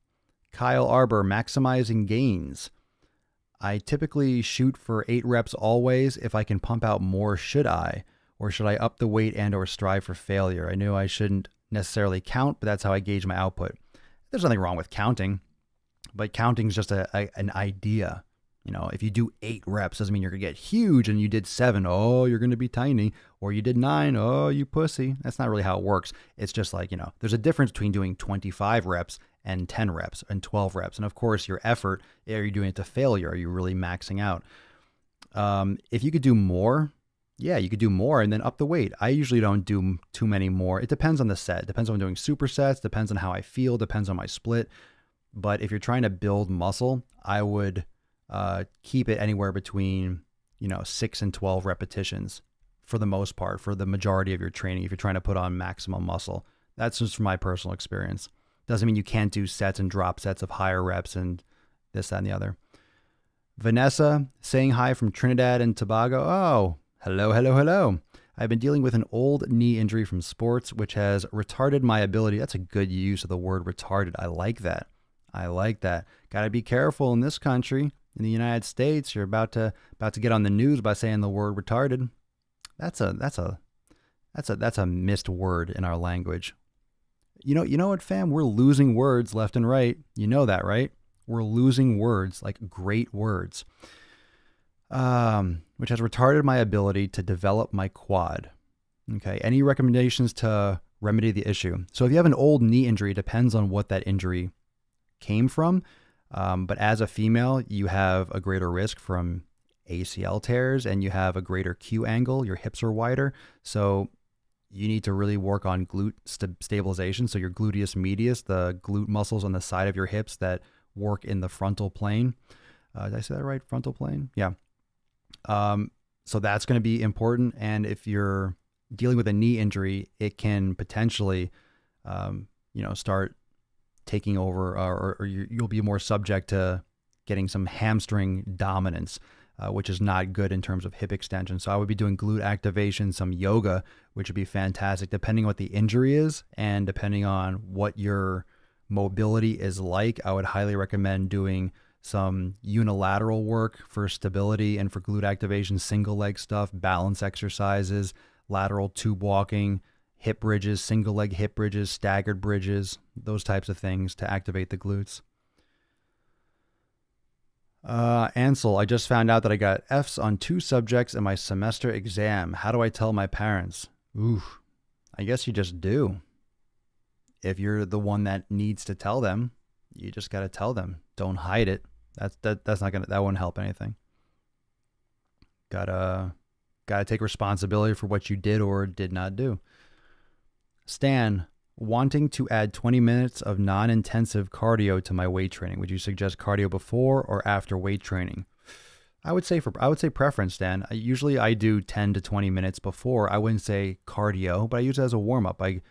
Kyle Arbor, maximizing gains. I typically shoot for 8 reps always. If I can pump out more, should I? Or should I up the weight and or strive for failure? I know I shouldn't necessarily count, but that's how I gauge my output. There's nothing wrong with counting, but counting is just an idea. You know, if you do 8 reps, doesn't mean you're going to get huge, and you did 7, oh, you're going to be tiny. Or you did 9, oh, you pussy. That's not really how it works. It's just like, you know, there's a difference between doing 25 reps and 10 reps and 12 reps. And of course, your effort, are you doing it to failure? Are you really maxing out? If you could do more, yeah, you could do more and then up the weight. I usually don't do too many more. It depends on the set. It depends on I'm doing supersets, depends on how I feel, depends on my split. But if you're trying to build muscle, I would keep it anywhere between, 6 and 12 repetitions for the most part, for the majority of your training, if you're trying to put on maximum muscle. That's just from my personal experience. Doesn't mean you can't do sets and drop sets of higher reps and this, that, and the other. Vanessa, saying hi from Trinidad and Tobago. Oh, hello, hello, hello. I've been dealing with an old knee injury from sports, which has retarded my ability. That's a good use of the word retarded. I like that. Got to be careful in this country. in the United States, you're about to get on the news by saying the word retarded. That's a missed word in our language. You know what, fam? We're losing words left and right. You know that, right? We're losing words, like great words, which has retarded my ability to develop my quad. Okay. Any recommendations to remedy the issue? So if you have an old knee injury, it depends on what that injury came from. But as a female, you have a greater risk from ACL tears and you have a greater Q angle. Your hips are wider. So you need to really work on glute stabilization. So your gluteus medius, the glute muscles on the side of your hips that work in the frontal plane. Did I say that right? Frontal plane? Yeah. So that's going to be important. And if you're dealing with a knee injury, it can potentially, start taking over, or you'll be more subject to getting some hamstring dominance, which is not good in terms of hip extension. So I would be doing glute activation, some yoga, which would be fantastic, depending on what the injury is and depending on what your mobility is like. I would highly recommend doing some unilateral work for stability and for glute activation, single leg stuff, balance exercises, lateral tube walking, hip bridges, single leg hip bridges, staggered bridges, those types of things to activate the glutes. Ansel, I just found out that I got F's on 2 subjects in my semester exam. How do I tell my parents? Ooh, I guess you just do. If you're the one that needs to tell them, you just got to tell them. Don't hide it. That's not gonna, that won't help anything. Gotta take responsibility for what you did or did not do. Stan, wanting to add 20 minutes of non-intensive cardio to my weight training. Would you suggest cardio before or after weight training? I would say preference, Stan. Usually I do 10 to 20 minutes before. I wouldn't say cardio, but I use it as a warm-up. I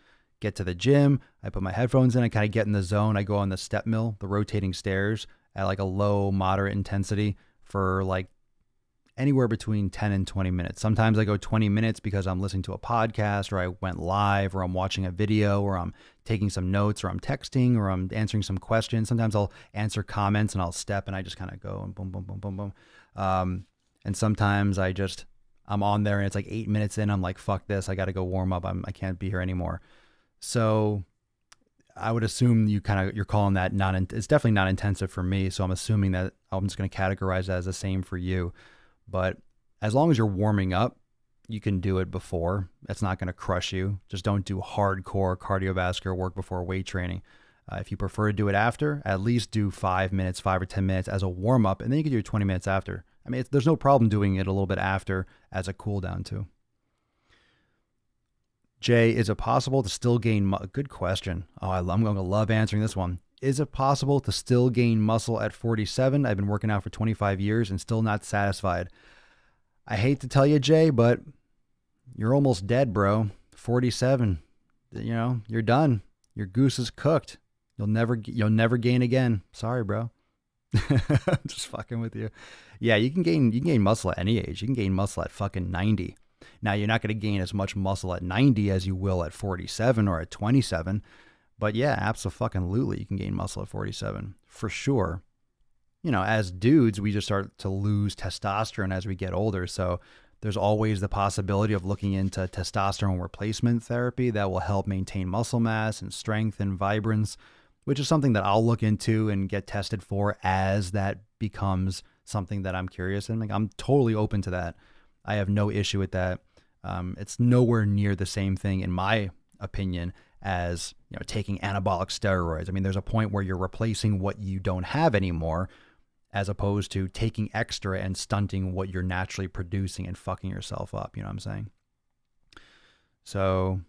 get to the gym, I put my headphones in, I kind of get in the zone. I go on the step mill, the rotating stairs at like a low, moderate intensity for like anywhere between 10 and 20 minutes. Sometimes I go 20 minutes because I'm listening to a podcast or I went live or I'm watching a video or I'm taking some notes or I'm texting or I'm answering some questions. Sometimes I'll answer comments and I'll step and I just kind of go and boom, boom, boom, boom, boom. And sometimes I'm on there and it's like 8 minutes in. I'm like, fuck this. I got to go warm up. I can't be here anymore. So I would assume you're calling that it's definitely not intensive for me. So I'm assuming that I'm just going to categorize that as the same for you. But as long as you're warming up, you can do it before. That's not going to crush you. Just don't do hardcore cardiovascular work before weight training. If you prefer to do it after, at least do 5 or 10 minutes as a warm up, and then you can do 20 minutes after. I mean, there's no problem doing it a little bit after as a cool down too. Jay, is it possible to still gain good question. Oh, I'm going to love answering this one. Is it possible to still gain muscle at 47? I've been working out for 25 years and still not satisfied. I hate to tell you, Jay, but you're almost dead, bro. 47. You're done. Your goose is cooked. You'll never gain again. Sorry, bro. I'm just fucking with you. Yeah, you can gain muscle at any age. You can gain muscle at fucking 90. Now, you're not going to gain as much muscle at 90 as you will at 47 or at 27. But yeah, absolutely, you can gain muscle at 47 for sure. As dudes, we just start to lose testosterone as we get older. So there's always the possibility of looking into testosterone replacement therapy that will help maintain muscle mass and strength and vibrance, which is something that I'll look into and get tested for as that becomes something that I'm curious in. I'm totally open to that. I have no issue with that. It's nowhere near the same thing, in my opinion, as taking anabolic steroids. I mean, there's a point where you're replacing what you don't have anymore, as opposed to taking extra and stunting what you're naturally producing and fucking yourself up. You know what I'm saying? So,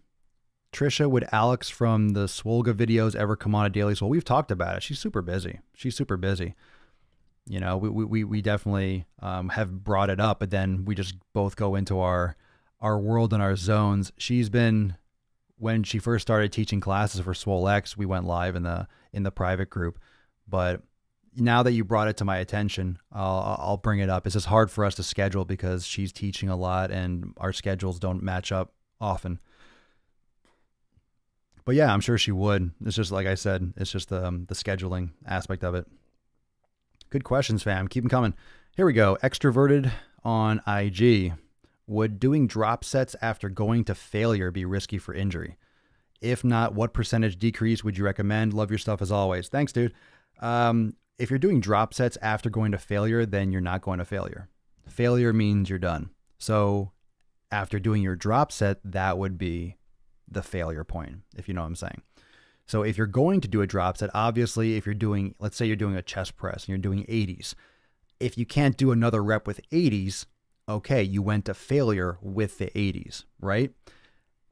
Trisha, would Alex from the Swole videos ever come on a daily Swole? We've talked about it. She's super busy. We definitely have brought it up, but then we just both go into our world and our zones. She's been, when she first started teaching classes for Swole X, we went live in the private group. But now that you brought it to my attention, I'll bring it up. It's just hard for us to schedule because she's teaching a lot and our schedules don't match up often. But yeah, I'm sure she would. It's just like I said, it's just the scheduling aspect of it. Good questions, fam. Keep them coming. Here we go. Extroverted on IG. Would doing drop sets after going to failure be risky for injury? If not, what percentage decrease would you recommend? Love your stuff as always. Thanks, dude. If you're doing drop sets after going to failure, then you're not going to failure. Failure means you're done. So after doing your drop set, that would be the failure point, if you know what I'm saying. So if you're going to do a drop set, obviously, if you're doing, let's say you're doing a chest press and you're doing 80s. If you can't do another rep with 80s, okay, you went to failure with the 80s, right?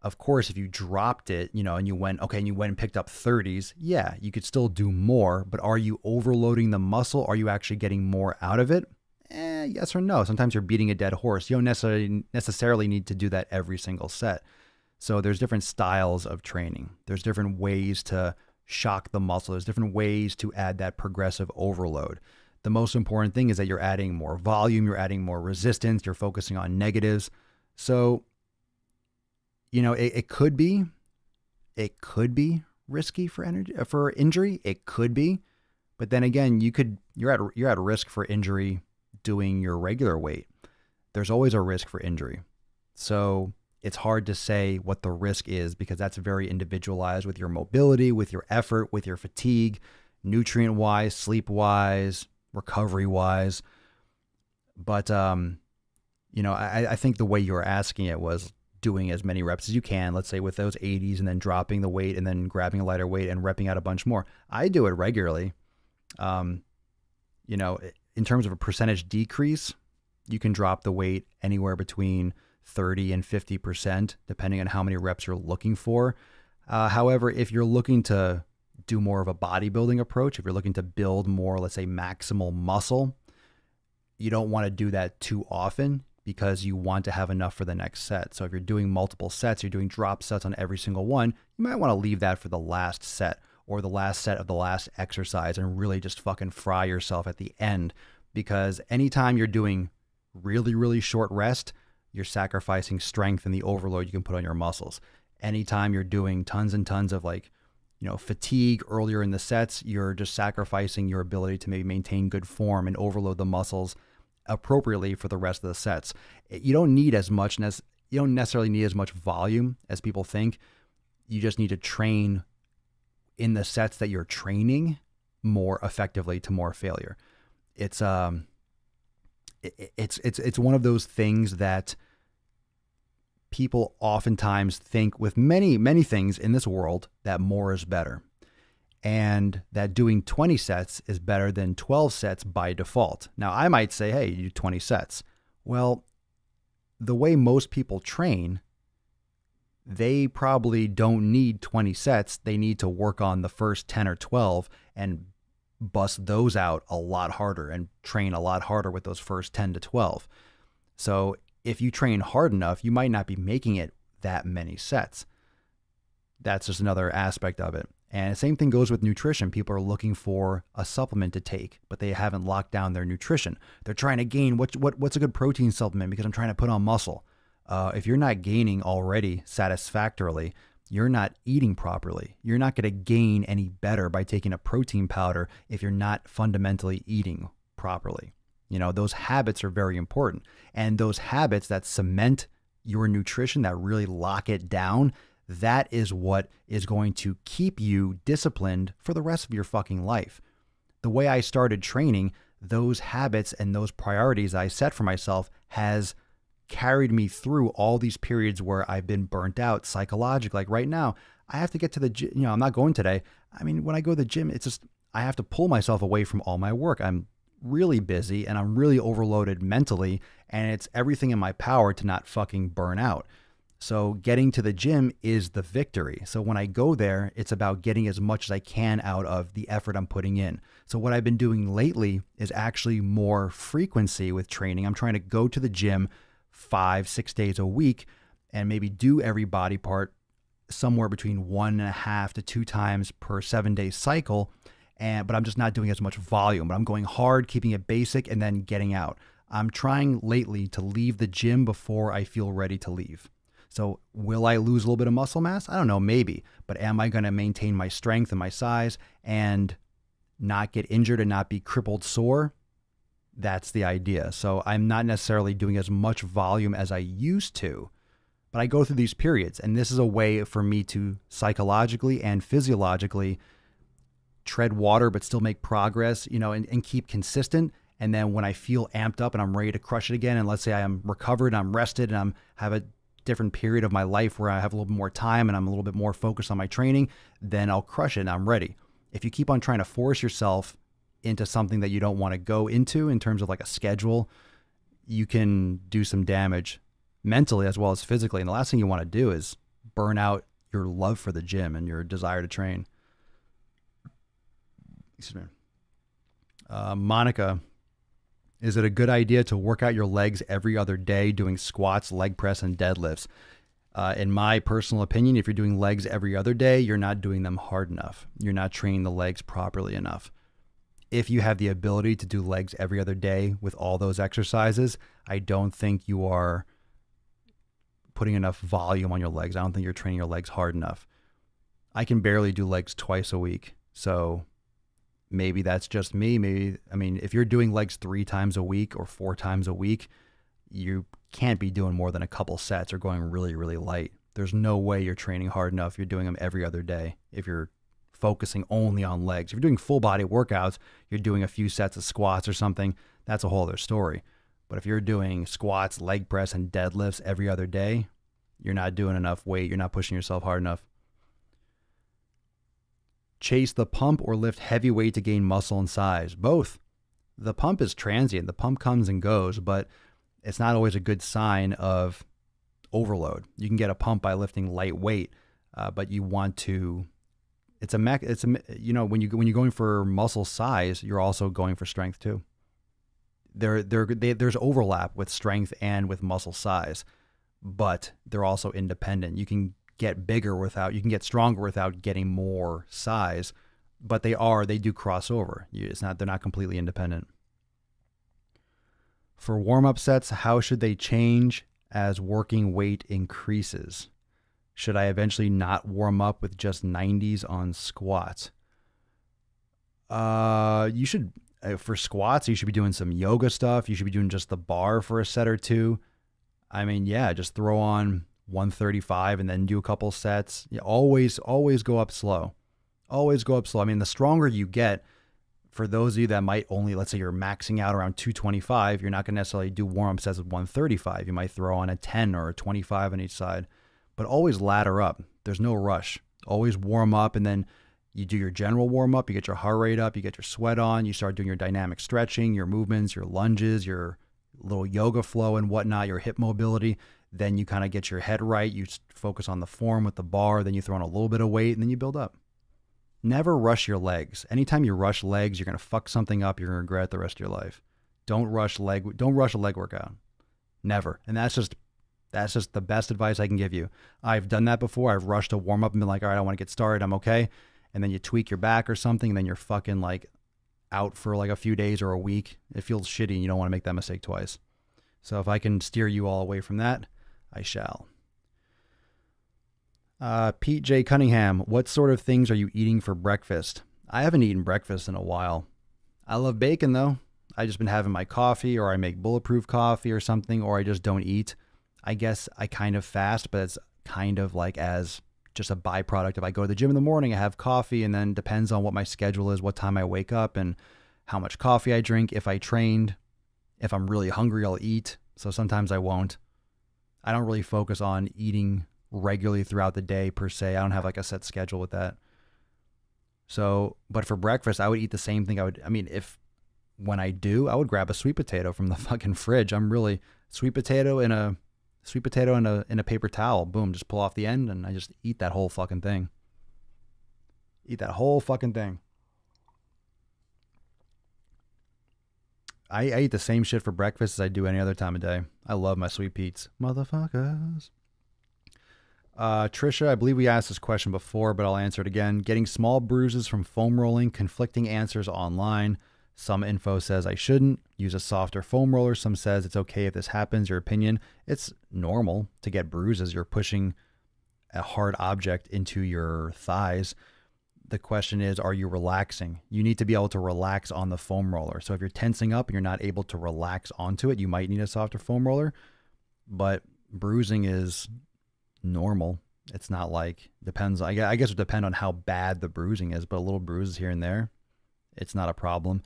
Of course, if you dropped it, and you went and picked up 30s, yeah, you could still do more, but are you overloading the muscle? Are you actually getting more out of it? Yes or no. Sometimes you're beating a dead horse. You don't necessarily need to do that every single set. So there's different styles of training. There's different ways to shock the muscle. There's different ways to add that progressive overload. The most important thing is that you're adding more volume, you're adding more resistance, you're focusing on negatives. So, it could be risky for injury. It could be, but then again, you're at risk for injury doing your regular weight. There's always a risk for injury. So it's hard to say what the risk is because that's very individualized with your mobility, with your effort, with your fatigue, nutrient-wise, sleep-wise, recovery-wise. But, I think the way you were asking it was doing as many reps as you can, let's say with those 80s and then dropping the weight and then grabbing a lighter weight and repping out a bunch more. I do it regularly. In terms of a percentage decrease, you can drop the weight anywhere between 30 and 50%, depending on how many reps you're looking for. However, if you're looking to do more of a bodybuilding approach, if you're looking to build more, let's say maximal muscle, you don't want to do that too often because you want to have enough for the next set. So if you're doing multiple sets, you're doing drop sets on every single one, you might want to leave that for the last set or the last set of the last exercise and really just fucking fry yourself at the end. Because anytime you're doing really, really short rest, you're sacrificing strength and the overload you can put on your muscles. Anytime you're doing tons and tons of fatigue earlier in the sets, you're just sacrificing your ability to maybe maintain good form and overload the muscles appropriately for the rest of the sets. You don't necessarily need as much volume as people think. You just need to train in the sets that you're training more effectively to more failure. It's one of those things that people oftentimes think with many things in this world that more is better and that doing 20 sets is better than 12 sets by default. Now, I might say, hey, you do 20 sets. Well, the way most people train, they probably don't need 20 sets. They need to work on the first 10 or 12 and bust those out a lot harder and train a lot harder with those first 10 to 12. So if you train hard enough, you might not be making it that many sets. That's just another aspect of it. And the same thing goes with nutrition. People are looking for a supplement to take, but they haven't locked down their nutrition. They're trying to gain what's a good protein supplement because I'm trying to put on muscle. If you're not gaining already satisfactorily, you're not eating properly. You're not going to gain any better by taking a protein powder if you're not fundamentally eating properly. Those habits are very important. And those habits that cement your nutrition, that really lock it down, that is what is going to keep you disciplined for the rest of your fucking life. The way I started training, those habits and those priorities I set for myself has carried me through all these periods where I've been burnt out psychologically. Like right now, I have to get to the gym. I'm not going today. I mean, when I go to the gym, it's just, I have to pull myself away from all my work. I'm really busy and I'm really overloaded mentally, and it's everything in my power to not fucking burn out. So getting to the gym is the victory. So when I go there, it's about getting as much as I can out of the effort I'm putting in. So what I've been doing lately is actually more frequency with training. I'm trying to go to the gym 5-6 days a week and maybe do every body part somewhere between 1.5 to 2 times per 7-day cycle. But I'm just not doing as much volume, but I'm going hard, keeping it basic, and then getting out. I'm trying lately to leave the gym before I feel ready to leave. So will I lose a little bit of muscle mass? I don't know, maybe. But am I going to maintain my strength and my size and not get injured and not be crippled sore, that's the idea. So I'm not necessarily doing as much volume as I used to, but I go through these periods, and this is a way for me to psychologically and physiologically tread water but still make progress, and keep consistent. And then when I feel amped up and I'm ready to crush it again, and let's say I am recovered, I'm rested, and have a different period of my life where I have a little bit more time and I'm a little bit more focused on my training, then I'll crush it and I'm ready. If you keep on trying to force yourself into something that you don't want to go into in terms of like a schedule, you can do some damage mentally as well as physically. And the last thing you want to do is burn out your love for the gym and your desire to train. Excuse me. Monica, is it a good idea to work out your legs every other day doing squats, leg press, and deadlifts? In my personal opinion, if you're doing legs every other day, you're not doing them hard enough. You're not training the legs properly enough. If you have the ability to do legs every other day with all those exercises, I don't think you are putting enough volume on your legs. I don't think you're training your legs hard enough. I can barely do legs twice a week. So maybe that's just me. If you're doing legs 3 times a week or 4 times a week, you can't be doing more than a couple sets or going really, really light. There's no way you're training hard enough if you're doing them every other day. If you're focusing only on legs, if you're doing full body workouts, you're doing a few sets of squats or something, that's a whole other story. But if you're doing squats, leg press, and deadlifts every other day, you're not doing enough weight. You're not pushing yourself hard enough. Chase the pump or lift heavy weight to gain muscle and size? Both. The pump is transient. The pump comes and goes, but it's not always a good sign of overload. You can get a pump by lifting light weight, but you want to. When you're going for muscle size, you're also going for strength too. There's overlap with strength and with muscle size, but they're also independent. You can get stronger without getting more size, but they do cross over. They're not completely independent. For warm-up sets, how should they change as working weight increases? Should I eventually not warm up with just 90s on squats? You should, for squats, you should be doing some yoga stuff. You should be doing just the bar for a set or two. Just throw on 135 and then do a couple sets. Always go up slow. Always go up slow. The stronger you get, for those of you that might only, let's say you're maxing out around 225, you're not going to necessarily do warm-up sets with 135. You might throw on a 10 or a 25 on each side, but always ladder up. There's no rush. Always warm up, and then you do your general warm-up. You get your heart rate up. You get your sweat on. You start doing your dynamic stretching, your movements, your lunges, your little yoga flow and whatnot, your hip mobility. Then you kind of get your head right. You focus on the form with the bar. Then you throw in a little bit of weight, and then you build up. Never rush your legs. Anytime you rush legs, you're going to fuck something up. You're going to regret it the rest of your life. Don't rush a leg workout. Never. And that's just the best advice I can give you. I've done that before. I've rushed a warm up and been like, all right, I want to get started. I'm okay. And then you tweak your back or something, and then you're fucking like out for like a few days or a week. It feels shitty, and you don't want to make that mistake twice. So if I can steer you all away from that, I shall. Pete J. Cunningham, what sort of things are you eating for breakfast? I haven't eaten breakfast in a while. I love bacon though. I just been having my coffee, or I make bulletproof coffee or something, or I just don't eat. I guess I kind of fast, but it's kind of like as just a byproduct. If I go to the gym in the morning, I have coffee, and then depends on what my schedule is, what time I wake up, and how much coffee I drink. If I trained, if I'm really hungry, I'll eat. So sometimes I won't. I don't really focus on eating regularly throughout the day per se. I don't have like a set schedule with that. So, but for breakfast, I would eat the same thing. When I do, I would grab a sweet potato from the fucking fridge. I'm really sweet potato in a paper towel. Boom, just pull off the end, and I just eat that whole fucking thing. I eat the same shit for breakfast as I do any other time of day. I love my sweet Pete's. Motherfuckers. Trisha, I believe we asked this question before, but I'll answer it again. Getting small bruises from foam rolling, conflicting answers online. Some info says I shouldn't use a softer foam roller. Some says it's okay if this happens. Your opinion? It's normal to get bruises. You're pushing a hard object into your thighs. the question is, are you relaxing? You need to be able to relax on the foam roller. So if you're tensing up and you're not able to relax onto it, you might need a softer foam roller. But bruising is normal. It's not like, depends. I guess it would depend on how bad the bruising is, but a little bruises here and there, it's not a problem.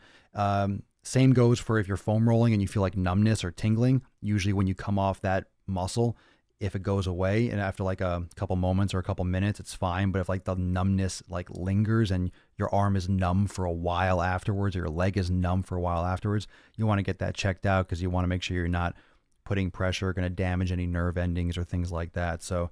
Same goes for if you're foam rolling and you feel like numbness or tingling. Usually when you come off that muscle, if it goes away and after like a couple moments or a couple minutes, it's fine. But if like the numbness like lingers and your arm is numb for a while afterwards, or your leg is numb for a while afterwards, you want to get that checked out, because you want to make sure you're not putting pressure, going to damage any nerve endings or things like that. So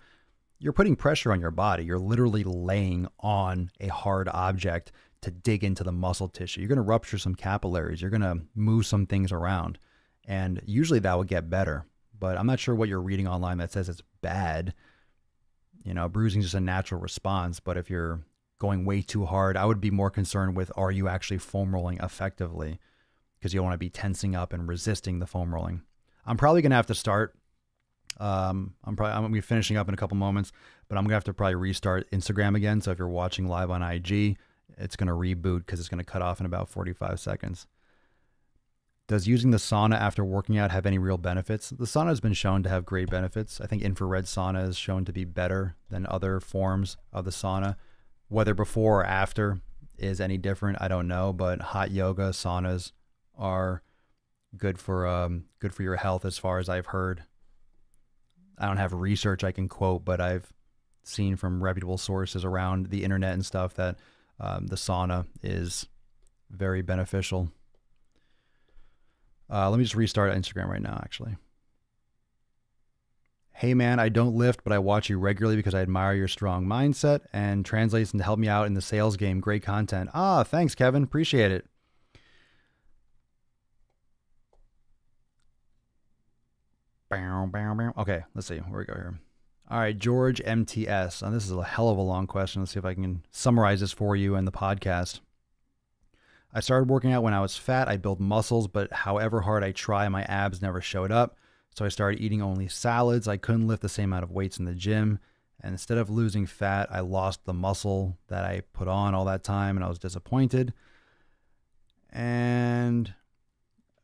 you're putting pressure on your body. You're literally laying on a hard object to dig into the muscle tissue. You're going to rupture some capillaries. You're going to move some things around. And usually that will get better. But I'm not sure what you're reading online that says it's bad. You know, bruising is just a natural response. But if you're going way too hard, I would be more concerned with, are you actually foam rolling effectively? Because you don't want to be tensing up and resisting the foam rolling. I'm probably going to have to start. I'm going to be finishing up in a couple moments, but I'm going to have to probably restart Instagram again. So if you're watching live on IG, it's going to reboot because it's going to cut off in about 45 seconds. Does using the sauna after working out have any real benefits? The sauna has been shown to have great benefits. I think infrared sauna is shown to be better than other forms of the sauna. Whether before or after is any different, I don't know, but hot yoga saunas are good for your health as far as I've heard. I don't have research I can quote, but I've seen from reputable sources around the internet and stuff that the sauna is very beneficial. Let me just restart Instagram right now, actually. Hey man, I don't lift, but I watch you regularly because I admire your strong mindset and translates into help me out in the sales game. Great content. Ah, thanks, Kevin. Appreciate it. Okay, let's see where we go here. All right, George MTS. This is a hell of a long question. Let's see if I can summarize this for you in the podcast. I started working out when I was fat. I built muscles, but however hard I try, my abs never showed up. So I started eating only salads. I couldn't lift the same amount of weights in the gym. And instead of losing fat, I lost the muscle that I put on all that time, and I was disappointed.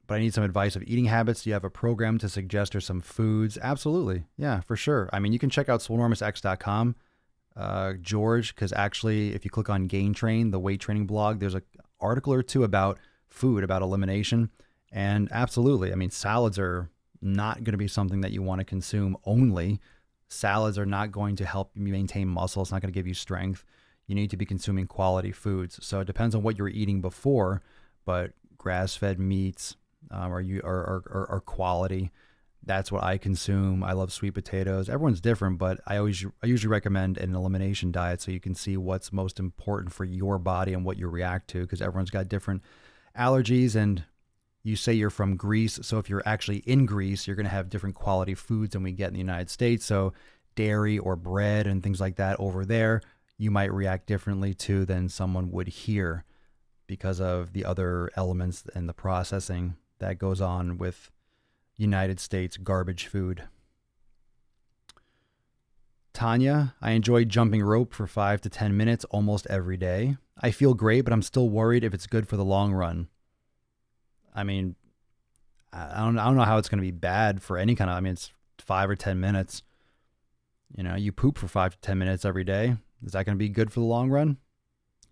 But I need some advice of eating habits. Do you have a program to suggest or some foods? Absolutely. Yeah, for sure. I mean, you can check out swolenormousx.com, George, because actually, if you click on Gain Train, the weight training blog, there's an article or two about food, about elimination. And absolutely, I mean, salads are not going to be something that you want to consume only. Salads are not going to help you maintain muscle. It's not going to give you strength. You need to be consuming quality foods. So it depends on what you were eating before, but grass-fed meats are quality. That's what I consume. I love sweet potatoes. Everyone's different, but I usually recommend an elimination diet so you can see what's most important for your body and what you react to, because everyone's got different allergies. And you say you're from Greece, so if you're actually in Greece, you're going to have different quality foods than we get in the United States. So dairy or bread and things like that over there, you might react differently to than someone would here because of the other elements and the processing that goes on with United States garbage food. Tanya, I enjoy jumping rope for 5 to 10 minutes almost every day. I feel great, but I'm still worried if it's good for the long run. I mean, I don't know how it's going to be bad for any kind of, I mean, it's 5 or 10 minutes. You know, you poop for 5 to 10 minutes every day. Is that going to be good for the long run?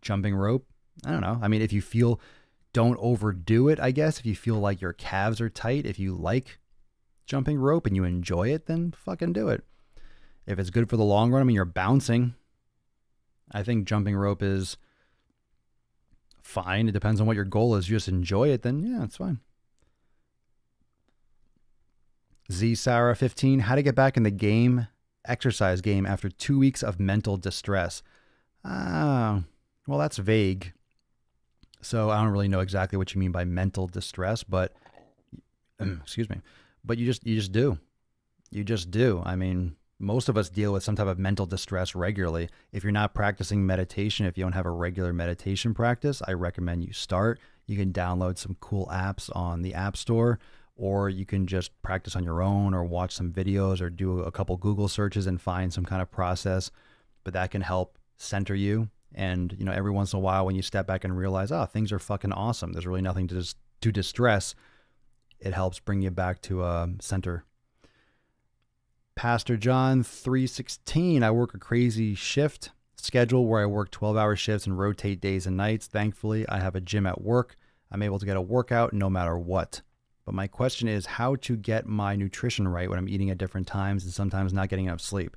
Jumping rope? I don't know. I mean, if you feel, don't overdo it, I guess. If you feel like your calves are tight, if you like jumping rope and you enjoy it, then fucking do it. If it's good for the long run, I mean, you're bouncing. I think jumping rope is fine. It depends on what your goal is. You just enjoy it, then yeah, it's fine. Z Sarah 15, how to get back in the game, exercise game after 2 weeks of mental distress. Well, that's vague. So I don't really know exactly what you mean by mental distress, but excuse me, but you just do. You just do. I mean, most of us deal with some type of mental distress regularly. If you're not practicing meditation, if you don't have a regular meditation practice, I recommend you start. You can download some cool apps on the App Store, or you can just practice on your own or watch some videos or do a couple Google searches and find some kind of process. But that can help center you And, you know, every once in a while when you step back and realize, oh, things are fucking awesome, there's really nothing to distress, it helps bring you back to center. Pastor John 316, I work a crazy shift schedule where I work 12-hour shifts and rotate days and nights. Thankfully, I have a gym at work. I'm able to get a workout no matter what. But my question is how to get my nutrition right when I'm eating at different times and sometimes not getting enough sleep.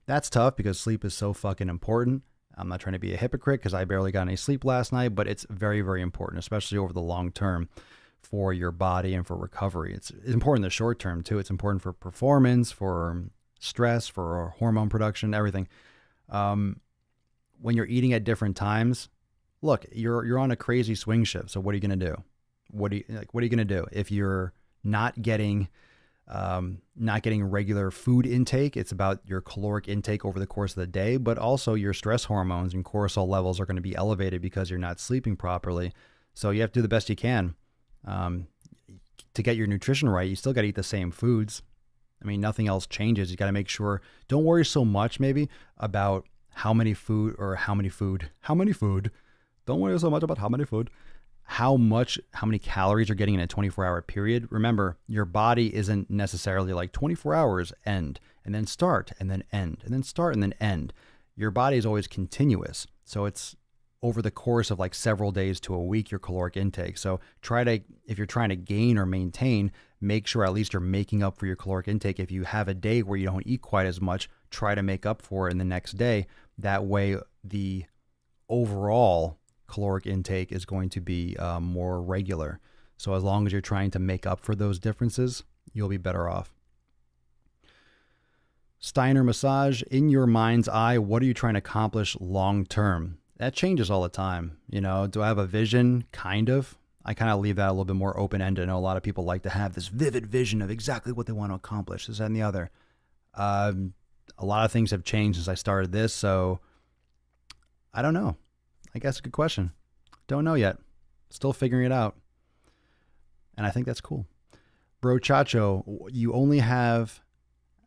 That's tough because sleep is so fucking important. I'm not trying to be a hypocrite because I barely got any sleep last night, but it's very, very important, especially over the long term for your body and for recovery. It's important in the short term too. It's important for performance, for stress, for hormone production, everything. When you're eating at different times, look, you're on a crazy swing shift. So what are you going to do? What are you going to do if you're not getting regular food intake? It's about your caloric intake over the course of the day, but also your stress hormones and cortisol levels are going to be elevated because you're not sleeping properly. So you have to do the best you can. To get your nutrition right, you still got to eat the same foods. I mean, nothing else changes. You got to make sure, don't worry so much maybe about how many food. Don't worry so much about how many calories you're getting in a 24-hour period. Remember, your body isn't necessarily like 24 hours end and then start and then end and then start and then end. Your body is always continuous. So it's over the course of like several days to a week, your caloric intake. So if you're trying to gain or maintain, make sure at least you're making up for your caloric intake. If you have a day where you don't eat quite as much, try to make up for it in the next day. That way, the overall caloric intake is going to be more regular. So as long as you're trying to make up for those differences, you'll be better off. Steiner Massage, in your mind's eye, what are you trying to accomplish long term? That changes all the time. You know, do I have a vision? Kind of. I kind of leave that a little bit more open-ended. I know a lot of people like to have this vivid vision of exactly what they want to accomplish, this, that, and the other. A lot of things have changed since I started this, so I don't know. I guess a good question. Don't know yet. Still figuring it out. And I think that's cool. Bro Chacho, you only have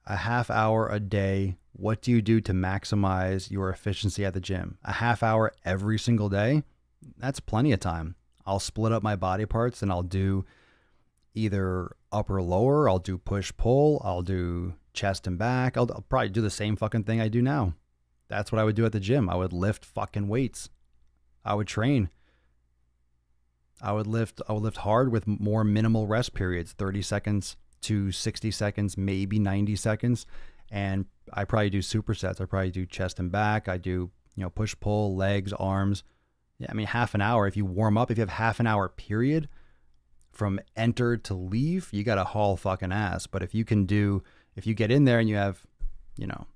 a half hour a day. What do you do to maximize your efficiency at the gym? A half hour every single day? That's plenty of time. I'll split up my body parts and I'll do either upper lower, I'll do push pull, I'll do chest and back. I'll probably do the same fucking thing I do now. That's what I would do at the gym. I would lift fucking weights. I would train. I would lift hard with more minimal rest periods, 30 seconds to 60 seconds, maybe 90 seconds. And I probably do supersets. I probably do chest and back. I do, push, pull, legs, arms. Yeah, I mean, half an hour. If you warm up, if you have half an hour period from enter to leave, you got to haul fucking ass. But if you get in there and you have,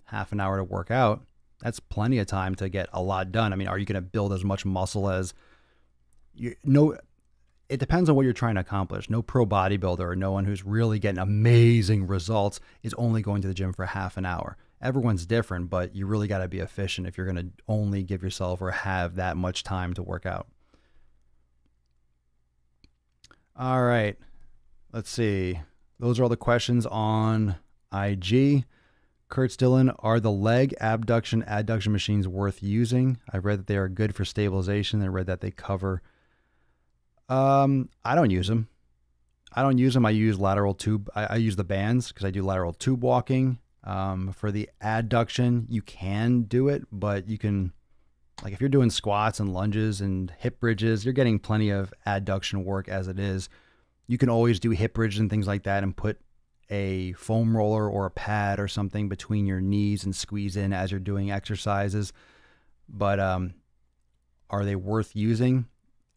half an hour to work out, that's plenty of time to get a lot done. I mean, are you going to build as much muscle as it depends on what you're trying to accomplish. No pro bodybuilder or no one who's really getting amazing results is only going to the gym for half an hour. Everyone's different, but you really got to be efficient if you're going to only give yourself or have that much time to work out. All right. Let's see. Those are all the questions on IG. Kurt Dillon, are the leg abduction adduction machines worth using? I read that they are good for stabilization. I read that they cover. I don't use them. I use lateral tube. I use the bands because I do lateral tube walking. For the adduction, you can do it, but you can, like if you're doing squats and lunges and hip bridges, you're getting plenty of adduction work as it is. You can always do hip bridges and things like that and put a foam roller or a pad or something between your knees and squeeze in as you're doing exercises. But are they worth using?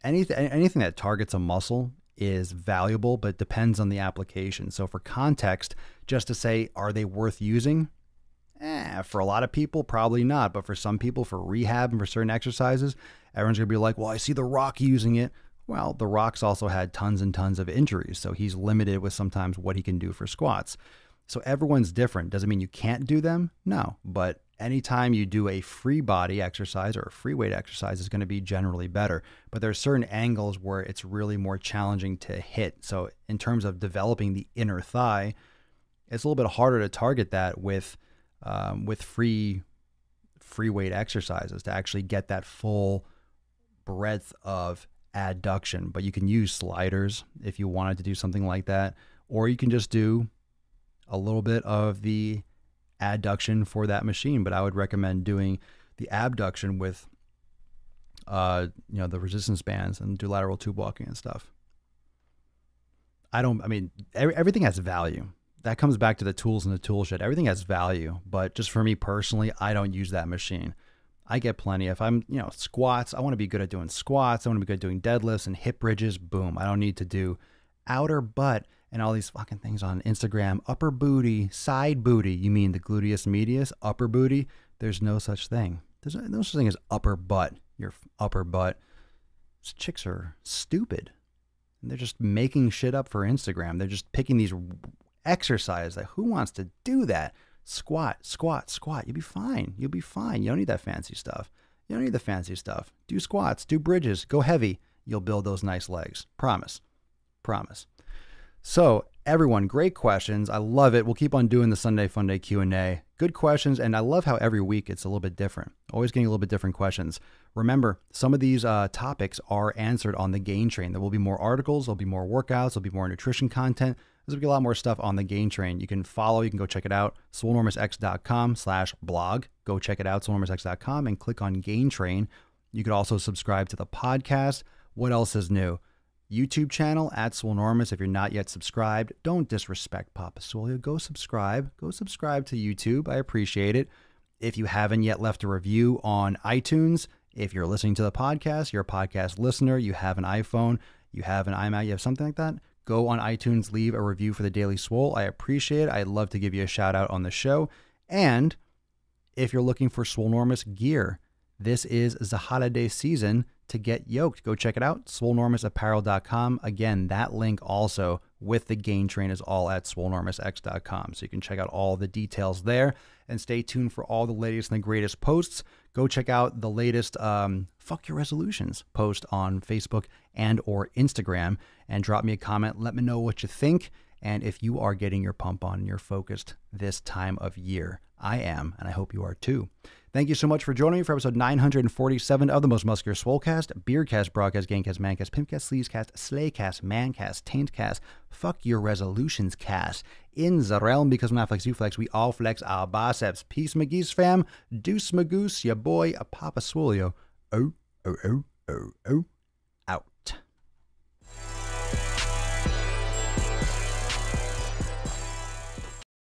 Anything that targets a muscle is valuable, but it depends on the application. So for context, just to say, are they worth using? For a lot of people, probably not. But for some people, for rehab and for certain exercises, everyone's going to be like, well, I see The Rock using it. Well, The Rock's also had tons and tons of injuries, so he's limited with sometimes what he can do for squats. So everyone's different. Does it mean you can't do them? No. But anytime you do a free body exercise or a free weight exercise is going to be generally better. But there are certain angles where it's really more challenging to hit. So in terms of developing the inner thigh, it's a little bit harder to target that with free free weight exercises to actually get that full breadth of adduction. But you can use sliders if you wanted to do something like that, or you can just do a little bit of the adduction for that machine. But I would recommend doing the abduction with the resistance bands and do lateral tube walking and stuff. Everything has value. That comes back to the tools in the tool shed. Everything has value, but just for me personally, I don't use that machine. I get plenty. If I'm, squats, I want to be good at doing squats. I want to be good at doing deadlifts and hip bridges. Boom. I don't need to do outer butt and all these fucking things on Instagram. Upper booty, side booty. You mean the gluteus medius, upper booty? There's no such thing. There's no such thing as upper butt. Your upper butt. These chicks are stupid. And they're just making shit up for Instagram. They're just picking these exercises. Like, who wants to do that? Squat, squat, squat. You'll be fine. You'll be fine. You don't need that fancy stuff. You don't need the fancy stuff. Do squats, do bridges, go heavy. You'll build those nice legs. Promise. Promise. So everyone, great questions. I love it. We'll keep on doing the Sunday Funday Q&A. Good questions. And I love how every week it's a little bit different. Always getting a little bit different questions. Remember, some of these topics are answered on the Gain Train. There will be more articles. There'll be more workouts. There'll be more nutrition content. There's going to be a lot more stuff on the Gain Train. You can follow. You can go check it out. swolenormousx.com/blog. Go check it out. swolenormousx.com and click on Gain Train. You could also subscribe to the podcast. What else is new? YouTube channel at Swolenormous. If you're not yet subscribed, don't disrespect Papa Swole. Go subscribe. Go subscribe to YouTube. I appreciate it. If you haven't yet left a review on iTunes, if you're listening to the podcast, you're a podcast listener, you have an iPhone, you have an iMac, you have something like that, go on iTunes, leave a review for the Daily Swole. I appreciate it. I'd love to give you a shout out on the show. And if you're looking for Swolenormous gear, this is the holiday season to get yoked. Go check it out, swolenormousapparel.com. Again, that link also with the Gain Train is all at swolenormousx.com. So you can check out all the details there and stay tuned for all the latest and the greatest posts. Go check out the latest Fuck Your Resolutions post on Facebook and or Instagram and drop me a comment. Let me know what you think and if you are getting your pump on and you're focused this time of year. I am, and I hope you are too. Thank you so much for joining me for episode 947 of the Most Muscular Swolecast, Beardcast, Broadcast, Gamecast, Mancast, Pimpcast, Sleazecast, Slaycast, Mancast, Taintcast, Fuck Your Resolutions Cast. In the realm, because when I flex, you flex, we all flex our biceps. Peace, McGee's fam. Deuce, Magoose, your boy, Papa Swolio. Oh, oh, oh, oh, oh.